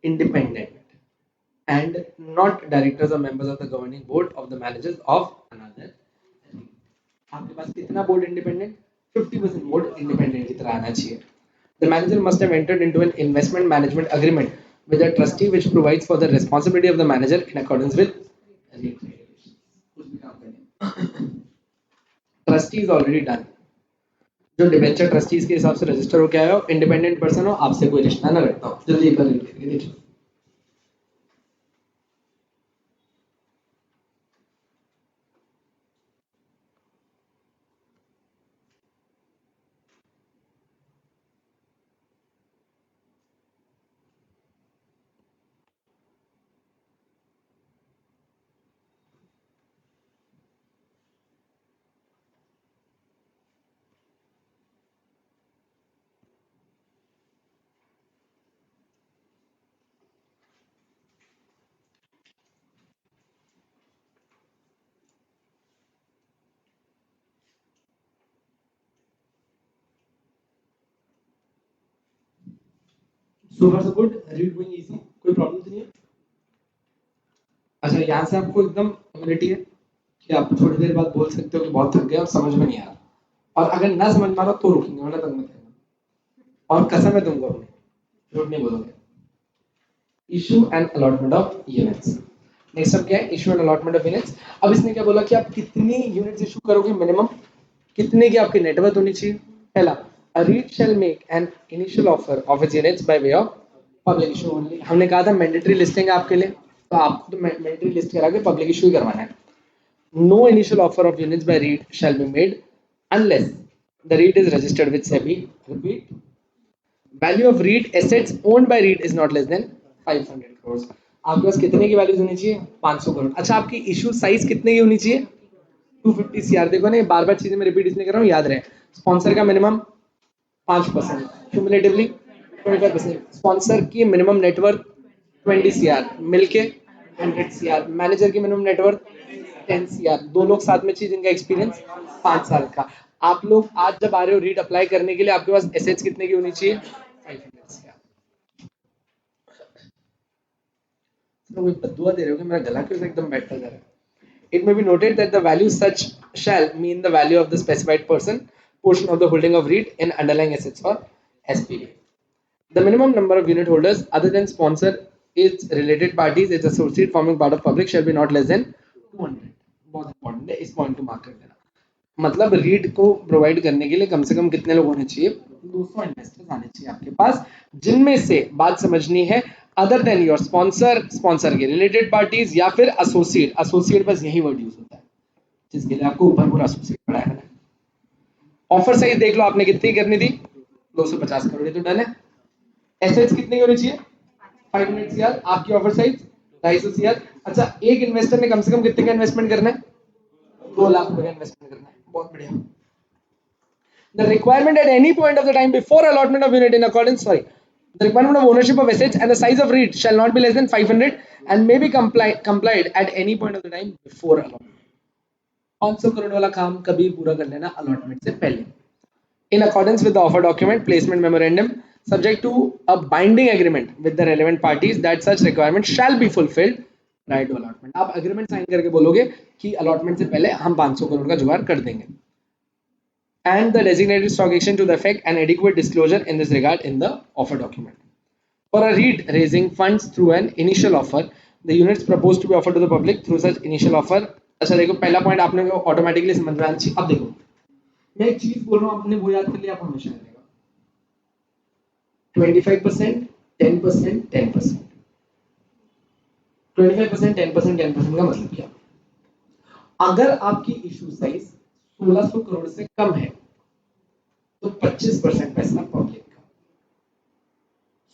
Speaker 1: independent and not directors or members of the governing board of the managers of another. आपके पास कितना board independent? 50% board independent की तरह आना चाहिए. The manager must have entered into an investment management agreement with a trustee which provides for the responsibility of the manager in accordance with trustee is already done. जो debenture trustees के हिसाब से register हो के आया हो, independent person हो, आपसे कोई रिश्ता ना रखता हो. जल्दी एक बार देखिए. So far so good, read going easy, कोई प्रॉब्लम तो नहीं है? अच्छा, यहाँ से आपको एकदम कम्युनिटी है कि आप थोड़ी देर बाद बोल सकते हो कि बहुत थक गए और समझ में नहीं आ रहा, और अगर ना समझ में आ रहा तो रुकेंगे, वरना तंग मत करना, और कसम है तुमको अपनी, झूठ नहीं बोलोगे. Issue and allotment of units. Next अब क्या है? Issue and allotment of units. अब इसने क्या बोला कि आप कितनी यूनिट्स इशू करोगे, मिनिमम कितने की आपकी नेटवर्थ होनी चाहिए. पहला, a REIT shall make an initial offer of its units by way of public issue only. हमने कहा था मैंडेटरी लिस्टिंग आपके लिए, तो आपको तो मैंडेटरी लिस्ट करा के पब्लिक इशू ही करवाना है. No initial offer of units by REIT shall be made unless the REIT is registered with SEBI. Repeat. Value of REIT assets owned by REIT is not less than 500 crores. आपके पास कितने की values होनी चाहिए? 500 करोड़. अच्छा, आपकी issue size कितने की होनी चाहिए? 250 सीआर. देखो ना, बार बार चीजें मैं रिपीट इसलिए कर रहा हूँ, याद रहे. स्पॉन्सर का मिनिमम 5%, क्यूमुलेटिवली 25%. स्पॉन्सर की मिनिमम नेटवर्थ 20 सीआर, मिलके 100 सीआर. मैनेजर की मिनिमम नेटवर्थ 10 सीआर. दो लोग साथ में चाहिए जिनका एक्सपीरियंस 5 साल का. आप लोग आज जब आ रहे हो रीट अप्लाई करने के लिए, आपके पास एसेट्स कितने की होनी चाहिए? 500 सीआर. तो कोई बदुआ दे रहे हो कि मेरा गला क्यों एकदम बैठता जा रहा है? It may be noted that the value such shall mean the value of the specified portion of the holding of REIT in underlying assets or SPV. The minimum number of unit holders other than sponsor, its related parties, its associate forming part of public shall be not less than 200. बहुत important है, इस point को mark कर देना. मतलब रीट को provide करने के लिए कम से कम कितने लोग होने चाहिए? 200 इन्वेस्टर्स आने चाहिए आपके पास, जिनमें से बात समझनी है other than your sponsor, sponsor के रिलेटेड पार्टीज या फिर एसोसिएट. एसोसिएट बस यही वर्ड यूज होता है, जिसके लिए आपको ऊपर पूरा एसोसिएट पढ़ाया है. ऑफर साइज देख लो आपने कितनी करनी थी? 250 करोड़. तो डन है. एसेट्स कितनी होनी चाहिए? 500 सीआर. आपकी ऑफर साइज 250 सीआर. अच्छा, एक इन्वेस्टर ने कम से कम कितने का इन्वेस्टमेंट करना है? 2 लाख रुपए का इन्वेस्टमेंट करना है. बहुत बढ़िया. The requirement at any point of the time before allotment of unit in accordance, the requirement of ownership of assets and the size of REIT shall not be less than 500 and may be complied at any point of the time before allotment. 500 crore वाला काम कभी पूरा कर लेना allotment से पहले. In accordance with the offer document, placement memorandum, subject to a binding agreement with the relevant parties that such requirement shall be fulfilled prior to allotment. आप agreement sign करके बोलोगे कि allotment से पहले हम 500 करोड़ का जुगाड़ कर देंगे. And the designated stock exchange to the effect and adequate disclosure in this regard in the offer document. For a REIT raising funds through an initial offer, the units proposed to be offered to the public through such initial offer. अच्छा देखो, पहला point आपने को automatically समझ में आना चाहिए. अब देखो, मैं एक चीज बोल रहा हूँ, आपने वो याद कर लिया, आप हमेशा करेगा. 25%, 10%, 10%. 25%, 10%, 10% का मतलब क्या? अगर आपकी इशू साइज 1600 करोड़ से कम है तो 25% पैसा पब्लिक का.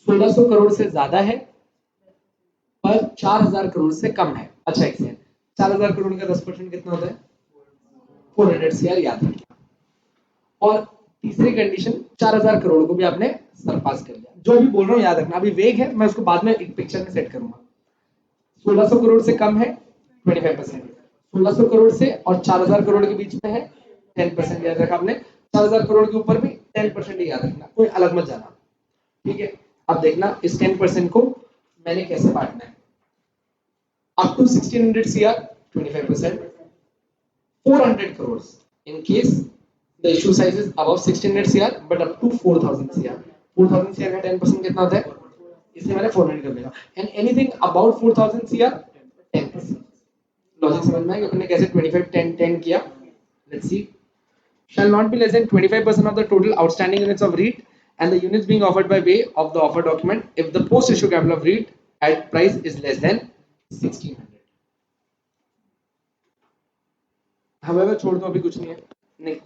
Speaker 1: 1600 करोड़ से ज्यादा है पर 4000 करोड़ से कम है. अच्छा, एक सेकंड, 4000 करोड़ का 10% कितना होता है? 400 सीआर. याद रखिए. और तीसरी कंडीशन 4000 करोड़ को भी आपने सरपास कर लिया। जो भी बोल रहा हूँ याद रखना, अभी वेग है, मैं उसको बाद में एक पिक्चर में सेट करूंगा। 1600 करोड़ से कम है 25%, 1600 करोड़ से और 4000 करोड़ के बीच में है 10% याद रखा आपने। 4000 करोड़ के ऊपर भी 10% ही याद रखना, कोई अलग मत जाना, ठीक है। अब देखना इस 10% को मैंने कैसे बांटना है। Up to 1600 CR 25%, 400 crores in case the issue size is above 1600 CR but up to 4000 CR। 4000 CR का 10% कितना होता है, इसलिए मैंने 400 कर दिया। And anything about 4000 CR 10%। Logic समझ में आया कि अपने कैसे 25 10 10 किया। Let's see. Shall not be less than 25% of the total outstanding units of REIT and the units being offered by way of the offer document if the post issue capital of REIT at price is less than 1600। However, छोड़ दो, अभी कुछ नहीं है,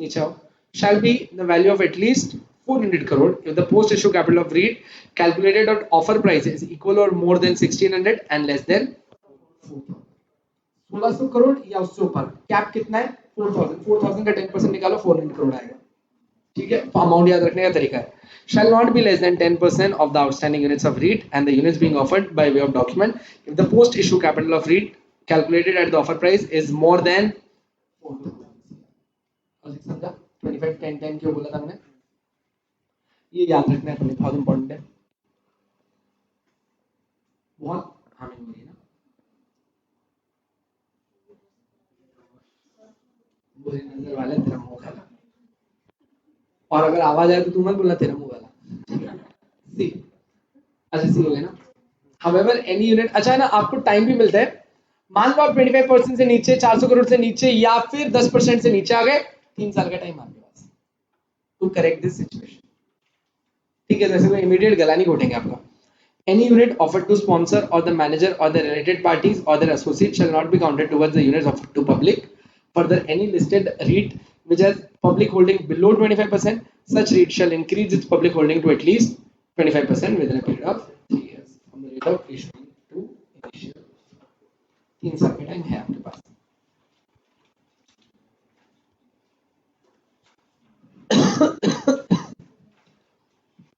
Speaker 1: नीचे आओ। Shall be the value of at least 400 crore if the post issue capital of REIT calculated at offer price is equal or more than 1600 and less than 1600 crore या उससे ऊपर। कैप कितना है 4000, 4000 का 10% निकालो 400 करोड़ आएगा, ठीक है। तो अमाउंट याद रखने का तरीका है, shall not be less than 10% of the outstanding units of REIT and the units being offered by way of document if the post issue capital of REIT calculated at the offer price is more than 4000। 25 10 10 क्यों बोला था मैंने, ये याद रखना है, बहुत important है, बहुत हमें हो रही है ना, बुरी नजर वाले तेरा मुंह काला, और अगर आवाज आए तो तू मत बोलना तेरा मुंह काला। सी, अच्छा सी हो गया ना। However, any unit, अच्छा है ना, आपको टाइम भी मिलता है। मान लो आप 25% से नीचे, 400 करोड़ से नीचे या फिर 10% से नीचे आ गए, 3 साल का टाइम आपके पास टू करेक्ट दिस सिचुएशन, ठीक है। जैसे कोई इमीडिएट गला नहीं घोटेंगे आपका। Any unit offered to sponsor or the manager or the related parties or their associates shall not be counted towards the units offered to public. Further, any listed REIT which has public holding below 25%, such REIT shall increase its public holding to at least 25% within a period of 3 years from the date of issuing to initial। 3 साल का time है आपके पास।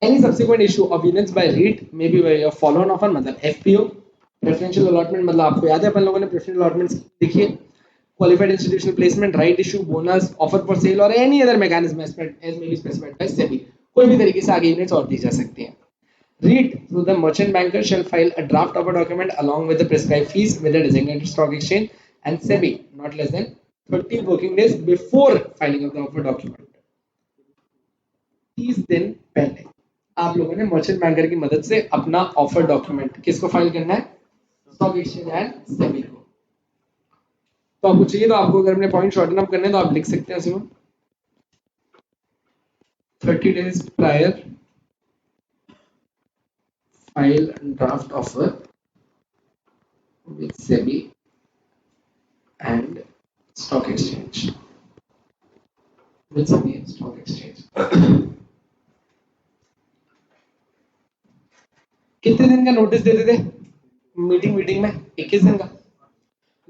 Speaker 1: Any subsequent issue of units by REIT may be by a follow-on offer, मतलब FPO, preferential allotment, मतलब आपको याद है अपन लोगों ने preferential allotments देखिए, qualified institutional placement, right issue, bonus, offer for sale or any other mechanism as may be specified by SEBI। कोई भी तरीके से आगे units और दी जा सकती हैं। REIT through the merchant banker shall file a draft offer document along with the prescribed fees with the designated stock exchange and SEBI not less than 30 working days before filing of the offer document। 30 दिन पहले आप लोगों ने merchant banker की मदद से अपना offer document किसको फाइल करना है, स्टॉक एक्सचेंज एंड सेबी को। तो आपको चाहिए तो आपको अगर अपने पॉइंट शॉर्टन अप करने तो आप लिख सकते हैं इसमें 30 days prior file draft offer with SEBI and stock exchange with SEBI and stock exchange। कितने दिन का नोटिस देते थे मीटिंग में, 21 दिन का।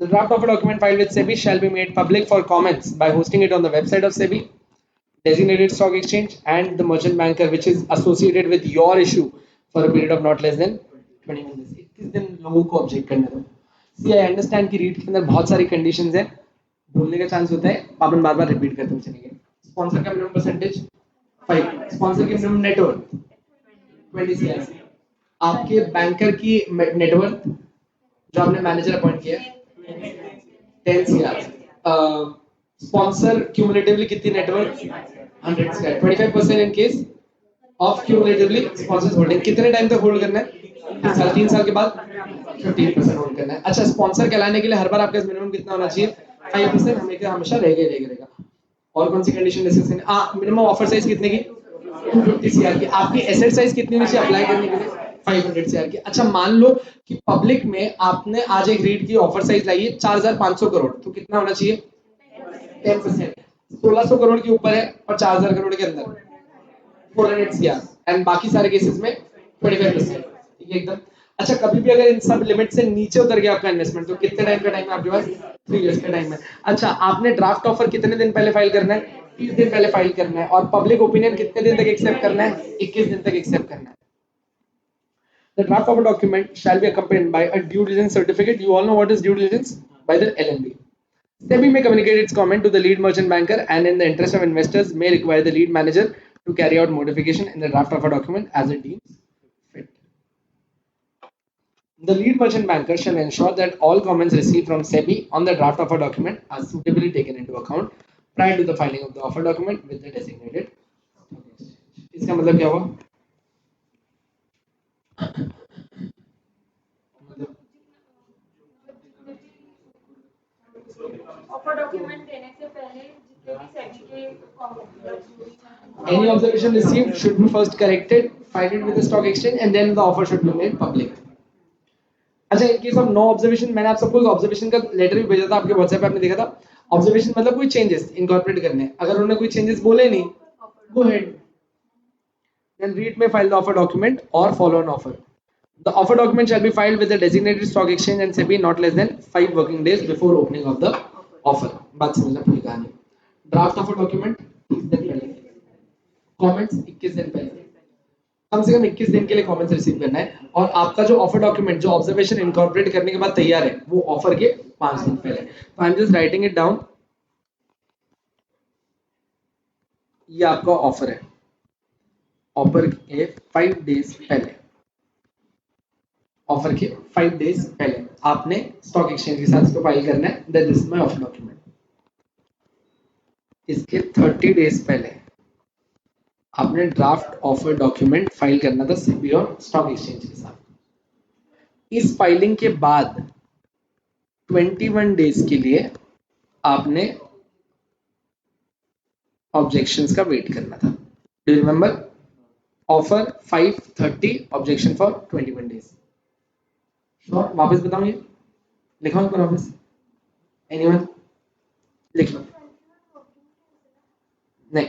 Speaker 1: The draft of a document filed with SEBI shall be made public for comments by hosting it on the website of SEBI, designated stock exchange and the merchant banker which is associated with your issue for a period of not less than 21 days। 21 दिन लोगों को object करने दो। See, I understand कि रीट के अंदर बहुत सारी कंडीशंस है, भूलने का चांस होता है, अपन बार-बार रिपीट करते हुए चलेंगे। स्पॉन्सर का मिनिमम परसेंटेज 5, स्पॉन्सर की मिनिमम नेटवर्थ 20 CR, आपके बैंकर की नेटवर्थ जो आपने मैनेजर अपॉइंट किया 10 CR, स्पॉन्सर क्यूमुलेटिवली कितनी net worth 100 CR, 25% in case of cumulatively sponsors holding. कितने टाइम तक होल्ड करना है, 3 साल के बाद 15% होल्ड करना है। अच्छा, स्पॉन्सर कहलाने के लिए हर बार आपका मिनिमम कितना होना चाहिए, 5%, हमेशा रहेगा। और कौन सी कंडीशन डिस्कस करनी, मिनिमम ऑफर साइज कितने की 250 CR की, आपकी एसेट साइज कितनी होनी चाहिए अप्लाई करने के लिए 500 CR की। अच्छा, मान लो कि पब्लिक में आपने आज एक रीट की ऑफर साइज लाई है 4500 करोड़, तो कितना होना चाहिए 10%। 1600 करोड़ के ऊपर है और 4000 करोड़ के अंदर 400 CR एंड बाकी सारे केसेस में 25%, ठीक है एकदम। अच्छा, कभी भी अगर इन सब लिमिट से नीचे उतर गया आपका इन्वेस्टमेंट तो कितने टाइम का टाइम है आपके पास, 3 इयर्स का टाइम है। अच्छा, आपने ड्राफ्ट ऑफर कितने दिन पहले फाइल करना है, 30 दिन पहले फाइल करना है, और पब्लिक ओपिनियन कितने दिन तक एक्सेप्ट करना है? 21 दिन तक एक्सेप्ट करना है. The draft of a document shall be accompanied by a due diligence certificate. You all know what is due diligence? By the LNB. SEBI may communicate its comment to the lead merchant banker, and in the interest of investors may require the lead manager to carry out modification in the draft of a document as it deems fit. The lead merchant banker shall ensure that all comments received from SEBI on the draft of a document are suitably taken into account prior to the filing of the offer document with the designated. इसका मतलब क्या हुआ?
Speaker 2: Offer document देने से पहले जितने भी सेबी के
Speaker 1: Any observation received should be first corrected, filed it with the stock exchange, and then the offer should be made public. अच्छा, in case of no observation, मैंने आप सबको ऑब्जर्वेशन का लेटर भी भेजा था आपके व्हाट्सएप पे, आपने देखा था. ऑब्जर्वेशन मतलब कोई चेंजेस इनकॉर्पोरेट करने, अगर उन्होंने कोई चेंजेस बोले नहीं, go ahead, then REIT may file the offer document or follow an offer. The offer document shall be filed with the designated stock exchange and SEBI not less than 5 working days before opening of the offer. बात समझना पूरी कहानी. Draft offer document 30 दिन पहले, comments 21 दिन पहले, कम से कम 21 दिन के लिए कमेंट्स रिसीव करना है. और आपका जो ऑफर डॉक्यूमेंट, जो ऑब्जर्वेशन इनकॉर्पोरेट करने के बाद तैयार है, वो ऑफर के 5 दिन पहले. तो I am just writing it down. ये आपका ऑफर है, ऑफर के 5 डेज पहले, ऑफर के 5 डेज पहले आपने स्टॉक एक्सचेंज के साथ इसको फाइल करना है. That is my offer document. इसके 30 डेज पहले आपने ड्राफ्ट ऑफर डॉक्यूमेंट फाइल करना था सेबी और स्टॉक एक्सचेंज के साथ. इस फाइलिंग के बाद 21 डेज के लिए आपने ऑब्जेक्शंस का वेट करना था. Do you remember? Offer 5:30, objection for 21 days. Sure? वापस बताऊं, ये लिखा हूं वापस? एनीवन? लिख लो. नहीं,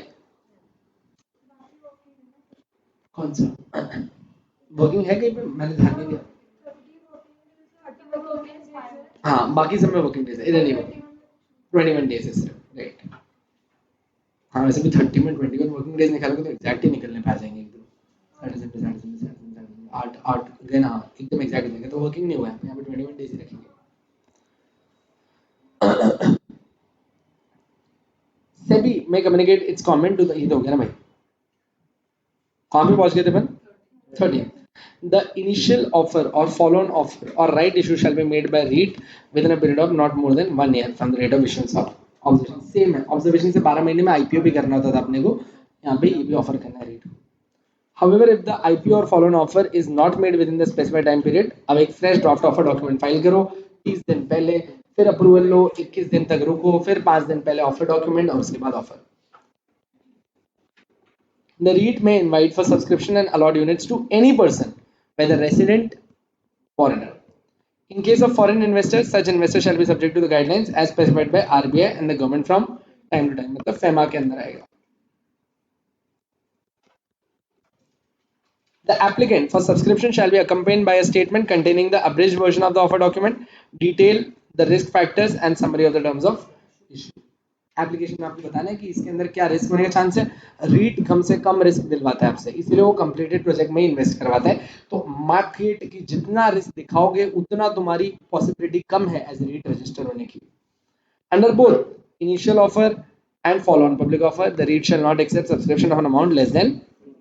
Speaker 1: कौन सा वर्किंग है कहीं पे? मैंने ध्यान नहीं दिया. हाँ, बाकी सब में वर्किंग डेज है, इधर नहीं वर्किंग. 21 डेज है सिर्फ, राइट. हाँ, वैसे भी 30 में 21 वर्किंग डेज निकालोगे तो एग्जैक्ट ही निकलने पे आ जाएंगे एकदम. 8 देन, हाँ एकदम एग्जैक्ट देंगे तो वर्किंग नहीं हुआ है यहाँ पे. 21 डेज ही रखेंगे. SEBI may communicate its comment to the, ये तो हो गया ना भाई, कहाँ पे पहुंच गए थे अपन? 13. The initial offer or follow-on offer or right issue shall be made by REIT within a period of not more than 1 year from the date of issuance of observation. Same है, ऑब्जर्वेशन से 12 महीने में IPO भी करना होता था अपने को, यहाँ पे ये भी ऑफर करना है REIT. However, if the IPO or follow-on offer is not made within the specified time period, अब एक fresh draft offer document file करो 30 दिन पहले, फिर अप्रूवल लो, 21 दिन तक रुको, फिर 5 दिन पहले ऑफर डॉक्यूमेंट और उसके बाद offer. The REIT may invite for subscription and allot units to any person, whether resident, foreigner. In case of foreign investors, such investors shall be subject to the guidelines as specified by RBI and the government from time to time. मतलब FEMA के अंदर आएगा. The applicant for subscription shall be accompanied by a statement containing the abridged version of the offer document, detail the risk factors and summary of the terms of issue. Application में आपको बताना है कि इसके अंदर क्या रिस्क होने का चांस है. रीट कम से कम रिस्क दिलवाता है आपसे, इसलिए वो कंप्लीटेड प्रोजेक्ट में इन्वेस्ट करवाता है. तो मार्केट की जितना रिस्क दिखाओगे उतना तुम्हारी पॉसिबिलिटी कम है एज रीट रजिस्टर होने की. Under both initial offer and follow on public offer, the REIT shall not accept subscription of an amount less than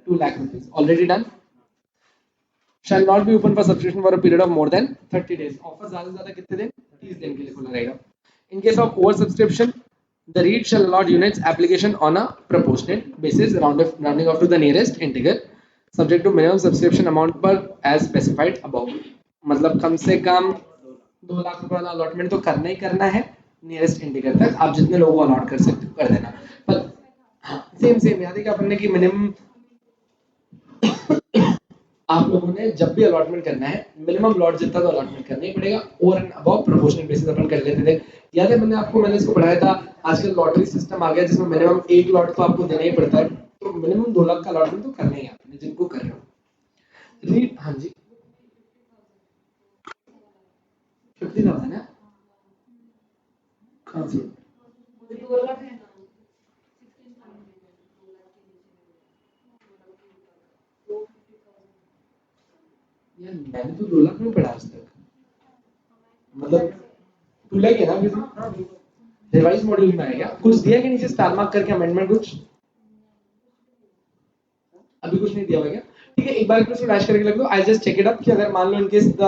Speaker 1: 2 lakh rupees. Already done. Shall not be open for subscription for a period of more than 30 days. Offer ज्यादा से ज्यादा कितने दिन? 30 दिन के लिए खुला रहेगा. In case of over subscription, the REIT shall allot units application on a proportionate basis, rounding off to the nearest integer, subject to minimum subscription amount पर as specified above. मतलब कम से कम 2 लाख रुपए वाला अलॉटमेंट तो करना ही करना है नियरेस्ट इंटीगर तक. आप जितने लोगों को अलॉट कर सकते हो कर देना. पर सेम याद है कि अपन ने कि मिनिमम आप लोगों ने जब भी अलॉटमेंट करना है मिनिमम लॉट जितना तो अलॉटमेंट करना ही पड़ेगा. Over and above proportional basis अपन कर लेते थे. याद है मैंने इसको पढ़ाया था. आजकल लॉटरी सिस्टम आ गया जिसमें मिनिमम 1 लॉट तो आपको देना ही पड़ता है. तो मिनिमम 2 लाख का अलॉटमेंट तो करना ही है आपने जिनको कर रहे हो. रीट, हाँ जी 50,000 है. तो 2 लाख में पढ़ा आज तक, मतलब 2 लाख है ना किसी रिवाइज मॉड्यूल में आएगा, कुछ दिया कि नीचे स्टार मार्क करके अमेंडमेंट कुछ अभी कुछ नहीं दिया हुआ क्या? ठीक है, एक बार इसको डैश करके लग दो, I just check it up कि अगर मान लो इनकेस द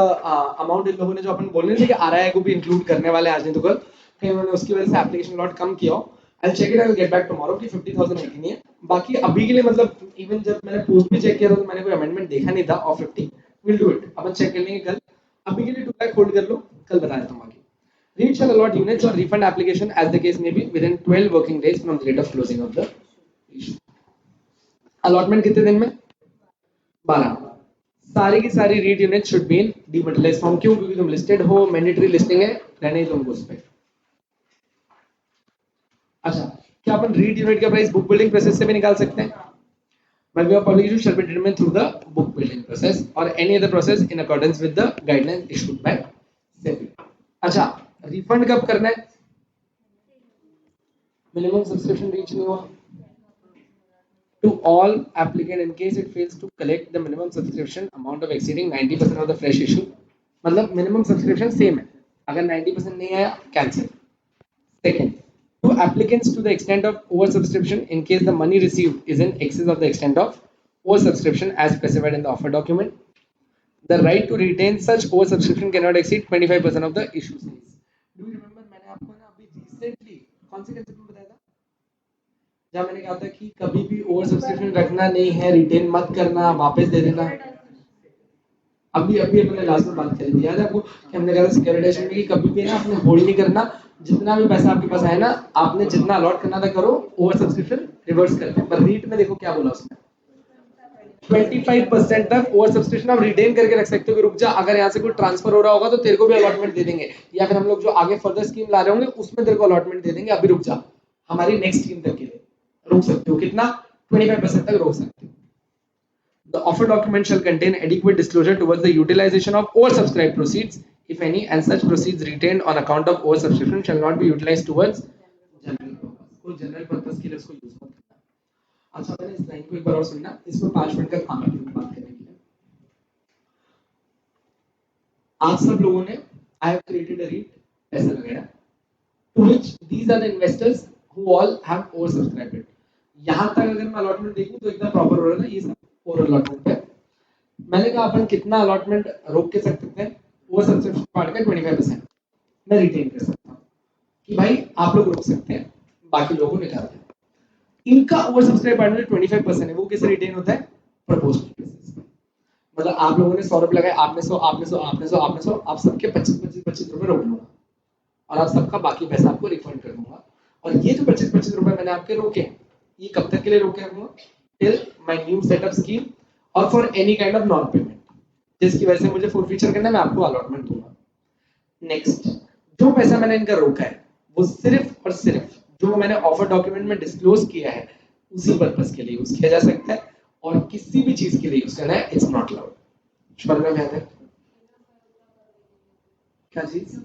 Speaker 1: अमाउंट इन लोगों ने जो अपन बोल रहे थे कि आरआई को भी इंक्लूड करने वाले आज नहीं तो कल, कहीं उन्होंने उसकी वजह से एप्लीकेशन लॉट कम किया हो, I check it, I will get back tomorrow कि 50,000 है कि नहीं है। बाकी अभी के लिए मतलब इवन जब मैंने पोस्ट भी चेक किया था तो मैंने कोई अमेंडमेंट देखा नहीं था ऑफ 50, विल डू इट, अपन चेक कर लेंगे कल। अभी के लिए 2 लाख होल्ड कर लो, कल बता देता हूं बाकी। REIT shall allot units or refund application as the case may be within 12 working days from the date of closing of the issue. Allotment कितने दिन में? 12। सारी की सारी REIT unit should be in dematerialised form. क्यों? क्योंकि तुम listed हो, मैंडेटरी लिस्टिंग है, रहने ही तुमको उस पे। अच्छा, क्या अपन रीड यूनिट का प्राइस बुक बिल्डिंग प्रोसेस से भी निकाल सकते हैं? Value of public issue shall be determined through the book building process or any other process in accordance with the guidelines issued by SEBI. अच्छा, रिफंड कब करना है? मिनिमम सब्सक्रिप्शन रीच नहीं हुआ। To all applicant in case it fails to collect the minimum subscription amount of exceeding 90% of the fresh issue, मतलब minimum subscription same है, अगर 90% नहीं आया cancel. Second, to applicants to the extent of oversubscription in case the money received is in excess of the extent of oversubscription as specified in the offer document. The right to retain such oversubscription cannot exceed 25% of the issue size. Do you remember मैंने आपको ना अभी recently कौन से concept में बताया था? जहाँ मैंने कहा था कि कभी भी ओवर सब्सक्रिप्शन रखना नहीं है, रिटेन मत करना, वापस दे देना। अभी अभी अपने लास्ट में बात करी थी, याद है आपको कि हमने कहा था सिक्योरिटाइजेशन में कि कभी भी ना आपने होल्ड नहीं करना, जितना भी पैसा आपके पास आए ना, आपने जितना अलॉट करना था करो, ओवर सब्सक्रिप्शन रिवर्स करते हैं। पर रीट में देखो क्या बोला उसने, 25% तक ओवर सब्सक्रिप्शन आप रिटेन करके रख सकते हो कि रुक जा, अगर यहाँ से कोई ट्रांसफर हो रहा होगा तो तेरे को भी अलॉटमेंट दे देंगे, या फिर हम लोग जो आगे फर्दर स्कीम ला रहे होंगे उसमें तेरे को अलॉटमेंट दे देंगे, अभी रुक जा, हमारी नेक्स्ट स्कीम तक के लिए रोक सकते हो। कितना? 25% तक रोक सकते हो। The offer document shall contain adequate disclosure towards the utilization of oversubscribed proceeds, if any, and such proceeds retained on account of oversubscription shall not be utilized towards general purpose. कोई जनरल पर्पस के लिए इसको use मत करना। अच्छा, मैंने इस line को एक बार और सुनना, इसमें 5 मिनट का काम है बात करने के लिए। आप सब लोगों ने I have created a REIT ऐसा लगाया, to which these are the investors who all have oversubscribed it. यहाँ तक अगर मैं अलॉटमेंट देखूं तो एकदम प्रॉपर हो रहा है ना, ये सब ओवर अलॉटमेंट है। मैंने कहा अपन कितना अलॉटमेंट रोक के सकते हैं? वो सब्सक्रिप्शन पार्ट का 25% मैं रिटेन कर सकता हूँ कि भाई आप लोग रोक सकते हैं, बाकी लोगों को निकाल दें। इनका ओवर सब्सक्राइब पार्ट में 25% है, वो कैसे रिटेन होता है? प्रपोर्शनल बेसिस पे। मतलब आप लोगों ने 100 रुपए लगाए, आपने 100, आपने 100, आपने 100, आपने 100, आप सबके 25 रुपए रोक लूंगा और आप सबका बाकी पैसा आपको रिफंड कर दूंगा। और ये जो 25 रुपए मैंने आपके रोके, ये कब तक के लिए रोके रखूंगा? Till my new setup scheme और for any kind of non payment, जिसकी वजह से मुझे फॉरफीचर करना है, मैं आपको अलॉटमेंट दूंगा। नेक्स्ट, जो पैसा मैंने इनका रोका है वो सिर्फ और सिर्फ जो मैंने ऑफर डॉक्यूमेंट में डिस्क्लोज किया है उसी पर्पस के लिए यूज किया जा सकता है, और किसी भी चीज के लिए यूज करना है इट्स नॉट अलाउड। समझ में आता है? क्या चीज?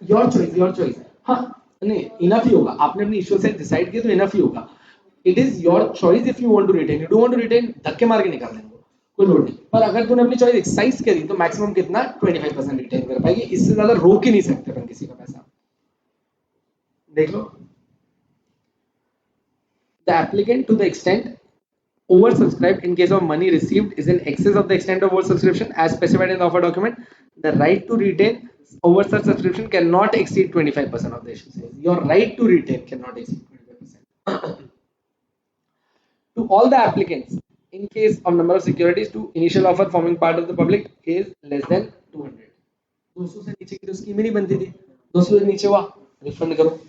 Speaker 1: Your choice, your choice. हाँ, नहीं इनफ ही होगा, आपने अपनी इश्यू से डिसाइड किया तो इनफ ही होगा। It is your choice if you want to retain, you don't want to retain, धक्के मार के निकाल देंगे, कोई लोड नहीं। पर अगर तूने अपनी चॉइस एक्सरसाइज करी तो मैक्सिमम कितना? 25% रिटेन कर पाएगी, इससे ज्यादा रोक ही नहीं सकते अपन किसी का पैसा। देख लो, the applicant to the extent oversubscribed in case of money received is in excess of the extent of oversubscription as specified in the offer document, the right to retain over such subscription cannot exceed 25% of the issue size. Your right to retain cannot exceed 25%. To all the applicants in case of number of securities to initial offer forming part of the public is less than 200, 200 से नीचे की तो scheme ही नहीं बनती थी, 200 से नीचे हुआ रिफंड करो।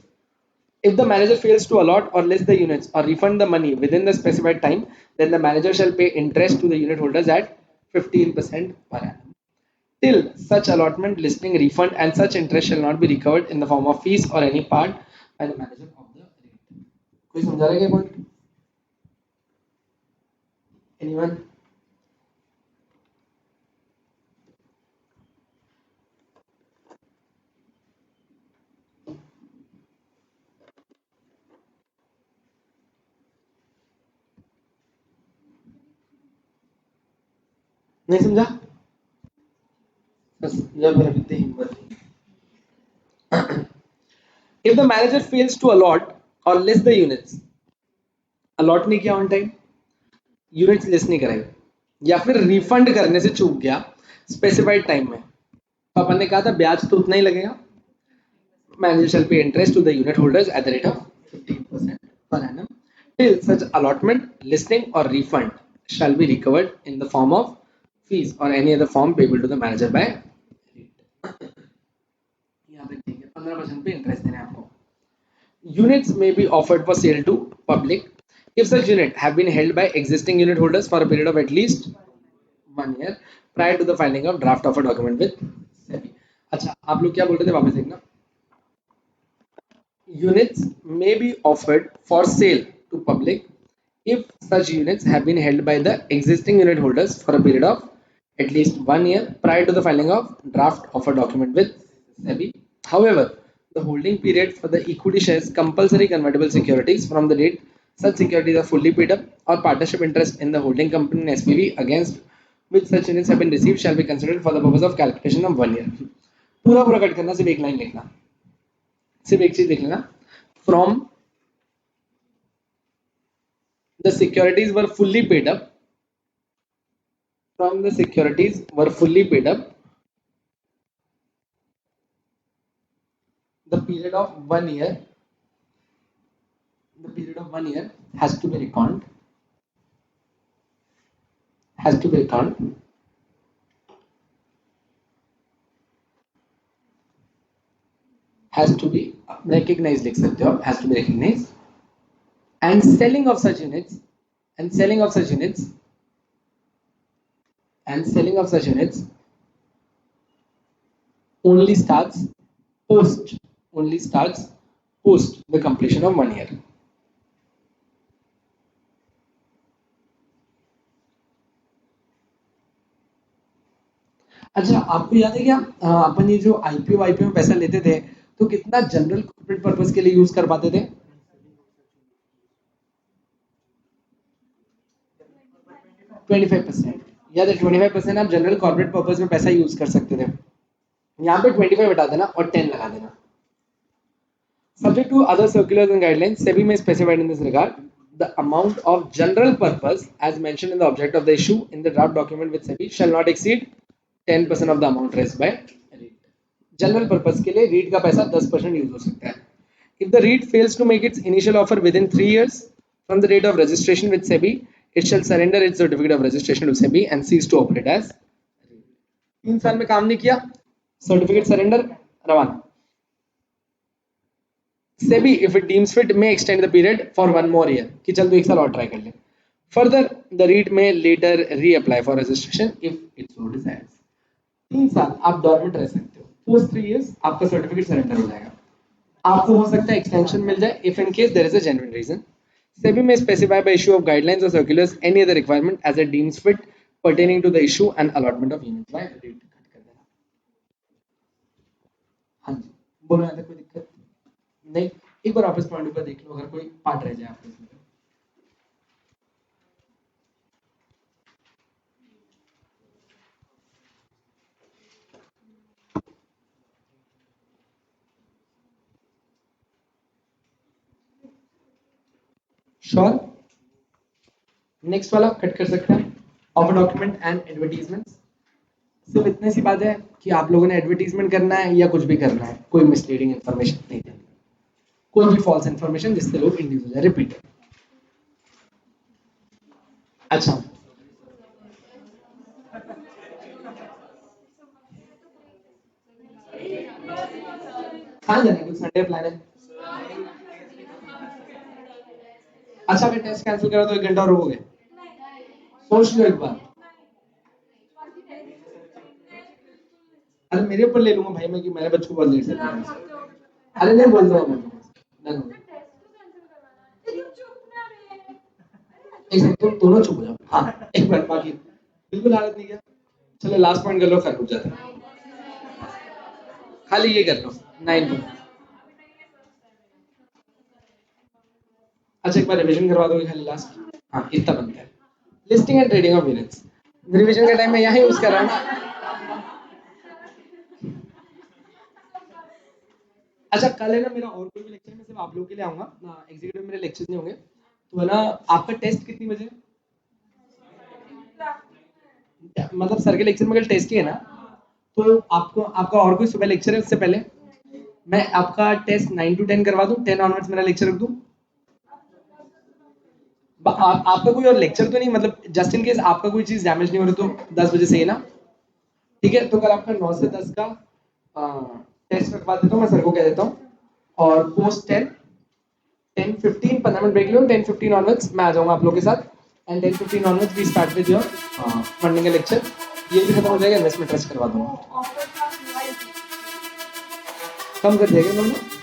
Speaker 1: If the manager fails to allot or list the units or refund the money within the specified time, then the manager shall pay interest to the unit holders at 15% per annum. Till such allotment, listing, refund, and such interest shall not be recovered in the form of fees or any part by the manager of the REIT. कोई समझा रहा है क्या point? Anyone? नहीं समझा? या फिर अभी इतनी हिम्मत नहीं। If the manager fails to allot or list the units, allot नहीं किया on time, यूनिट्स लिस्ट नहीं कराई, या फिर रिफंड करने से चूक गया स्पेसिफाइड टाइम में, तो अपन ने कहा था ब्याज तो उतना ही लगेगा. Manager shall pay interest to the unit holders at the rate of 15% per annum till such allotment, listing or refund shall be recovered in the form of fees or any other form payable to the manager by यहाँ तक ठीक है. 15% पे interest देना है आपको. Units may be offered for sale to public if such unit have been held by existing unit holders for a period of at least 1 year prior to the filing of draft of a document with SEBI. अच्छा, आप लोग क्या बोल रहे थे वापस देखना. Units may be offered for sale to public if such units have been held by the existing unit holders for a period of at least 1 year prior to the filing of draft of a document with SEBI. However, the holding period for the equity shares, compulsory convertible securities from the date such securities are fully paid up or partnership interest in the holding company in SPV against which such units have been received shall be considered for the purpose of calculation of 1 year. पूरा पूरा cut करना, सिर्फ एक line लिखना, सिर्फ एक चीज देख लेना. From the securities were fully paid up, from the securities were fully paid up the period of 1 year, the period of 1 year has to be reckoned, has to be reckoned has to be recognized, लिख सकते हो, has to be recognized, and selling of such units and selling of such units and selling of such units only starts post the completion of 1 year. अच्छा, आपको याद है क्या अपन ये जो आईपीओ में पैसा लेते थे तो कितना जनरल कॉर्पोरेट पर्पस के लिए यूज कर पाते थे? 25%. याद है 25% आप जनरल कॉर्पोरेट पर्पस में पैसा यूज कर सकते थे. यहाँ पे 25 हटा देना और 10 लगा देना. Subject to other circulars and guidelines, SEBI may specify in this regard the amount of general purpose as mentioned in the object of the issue in the draft document with SEBI shall not exceed 10% of the amount raised by REIT. General purpose के लिए रीट का पैसा 10% use हो सकता है. If the REIT fails to make its initial offer within 3 years from the date of registration with SEBI, it shall surrender its certificate of registration to SEBI and cease to operate as REIT. 3 साल में काम नहीं किया, certificate surrender, रवाना. SEBI, if it deems fit, may extend the period for 1 more year. कि चल तो एक साल और ट्राई कर ले. Further, the REIT may later reapply for registration if it so desires. 3 साल आप डॉर्मेंट रह सकते हो. Post 3 years आपका सर्टिफिकेट सरेंडर हो जाएगा. आपको हो सकता है एक्सटेंशन मिल जाए if in case there is a genuine reason. SEBI may specify by issue of guidelines or circulars any other requirement as it deems fit pertaining to the issue and allotment of units by REIT. कर देना. हाँ जी, बोलो यहाँ तक कोई दिक्कत नहीं. एक बार वापस पॉइंट ऊपर देख लो अगर कोई पार्ट रह जाए आपको इसमें. श्योर. नेक्स्ट वाला कट कर सकते हैं. Offer document and advertisements. सिर्फ इतनी सी बात है कि आप लोगों ने एडवर्टीजमेंट करना है या कुछ भी करना है, कोई मिसलीडिंग इन्फॉर्मेशन नहीं देनी, कोई भी फॉल्स इन्फॉर्मेशन जिससे लोग इंड्यूस हो जाए. रिपीट. अच्छा, कहाँ जाना है? कुछ संडे प्लान है? अच्छा, अगर टेस्ट कैंसिल करा तो 1 घंटा और रुकोगे? सोच लो एक बार. अरे मेरे ऊपर ले लूंगा भाई मैं कि मैंने बच्चों को बहुत लेट से बताया. अरे नहीं बोल रहा हूँ. एक सेकंड, तुम दोनों चुप हो जाओ. हाँ, एक मिनट बाकी. बिल्कुल हालत नहीं किया. चलो लास्ट पॉइंट कर लो, फिर रुक जाते हैं. खाली ये कर लो 9. अच्छा, एक बार रिवीजन करवा दोगे खाली लास्ट? हाँ, इतना बनता है. Listing and trading of units. Revision का टाइम मैं यहाँ यूज कर रहा हूँ. अच्छा कल है ना मेरा और कोई भी लेक्चर मैं सिर्फ आप लोगों के लिए आऊंगा ना, एग्जीक्यूटिव मेरे लेक्चर्स नहीं होंगे, तो है ना आपका टेस्ट कितनी बजे, मतलब सर के लेक्चर में कल टेस्ट ही है ना, तो आपको आपका और कोई सुबह लेक्चर है उससे पहले मैं आपका टेस्ट 9 to 10 करवा दूं, 10 ऑनवर्ड्स मेरा लेक्चर रख दूं। आपका कोई और लेक्चर तो नहीं, मतलब जस्ट इन केस आपका कोई चीज डैमेज नहीं हो रही तो 10 बजे से है ना, ठीक है। तो कल आपका 9 से 10 का टेस्ट रखवा देता हूँ, मैं सर को कह देता हूँ, और पोस्ट 10:15 15 मिनट ब्रेक लो, 10:15 ऑनवर्ड्स मैं आ जाऊंगा आप लोग के साथ, and 10:15 onwards we start with your funding का लेक्चर। ये भी खत्म हो जाएगा, इन्वेस्टमेंट ट्रस्ट करवा दूंगा,
Speaker 2: ऑफर का हुआ है।
Speaker 1: कम कर देगा दोनों।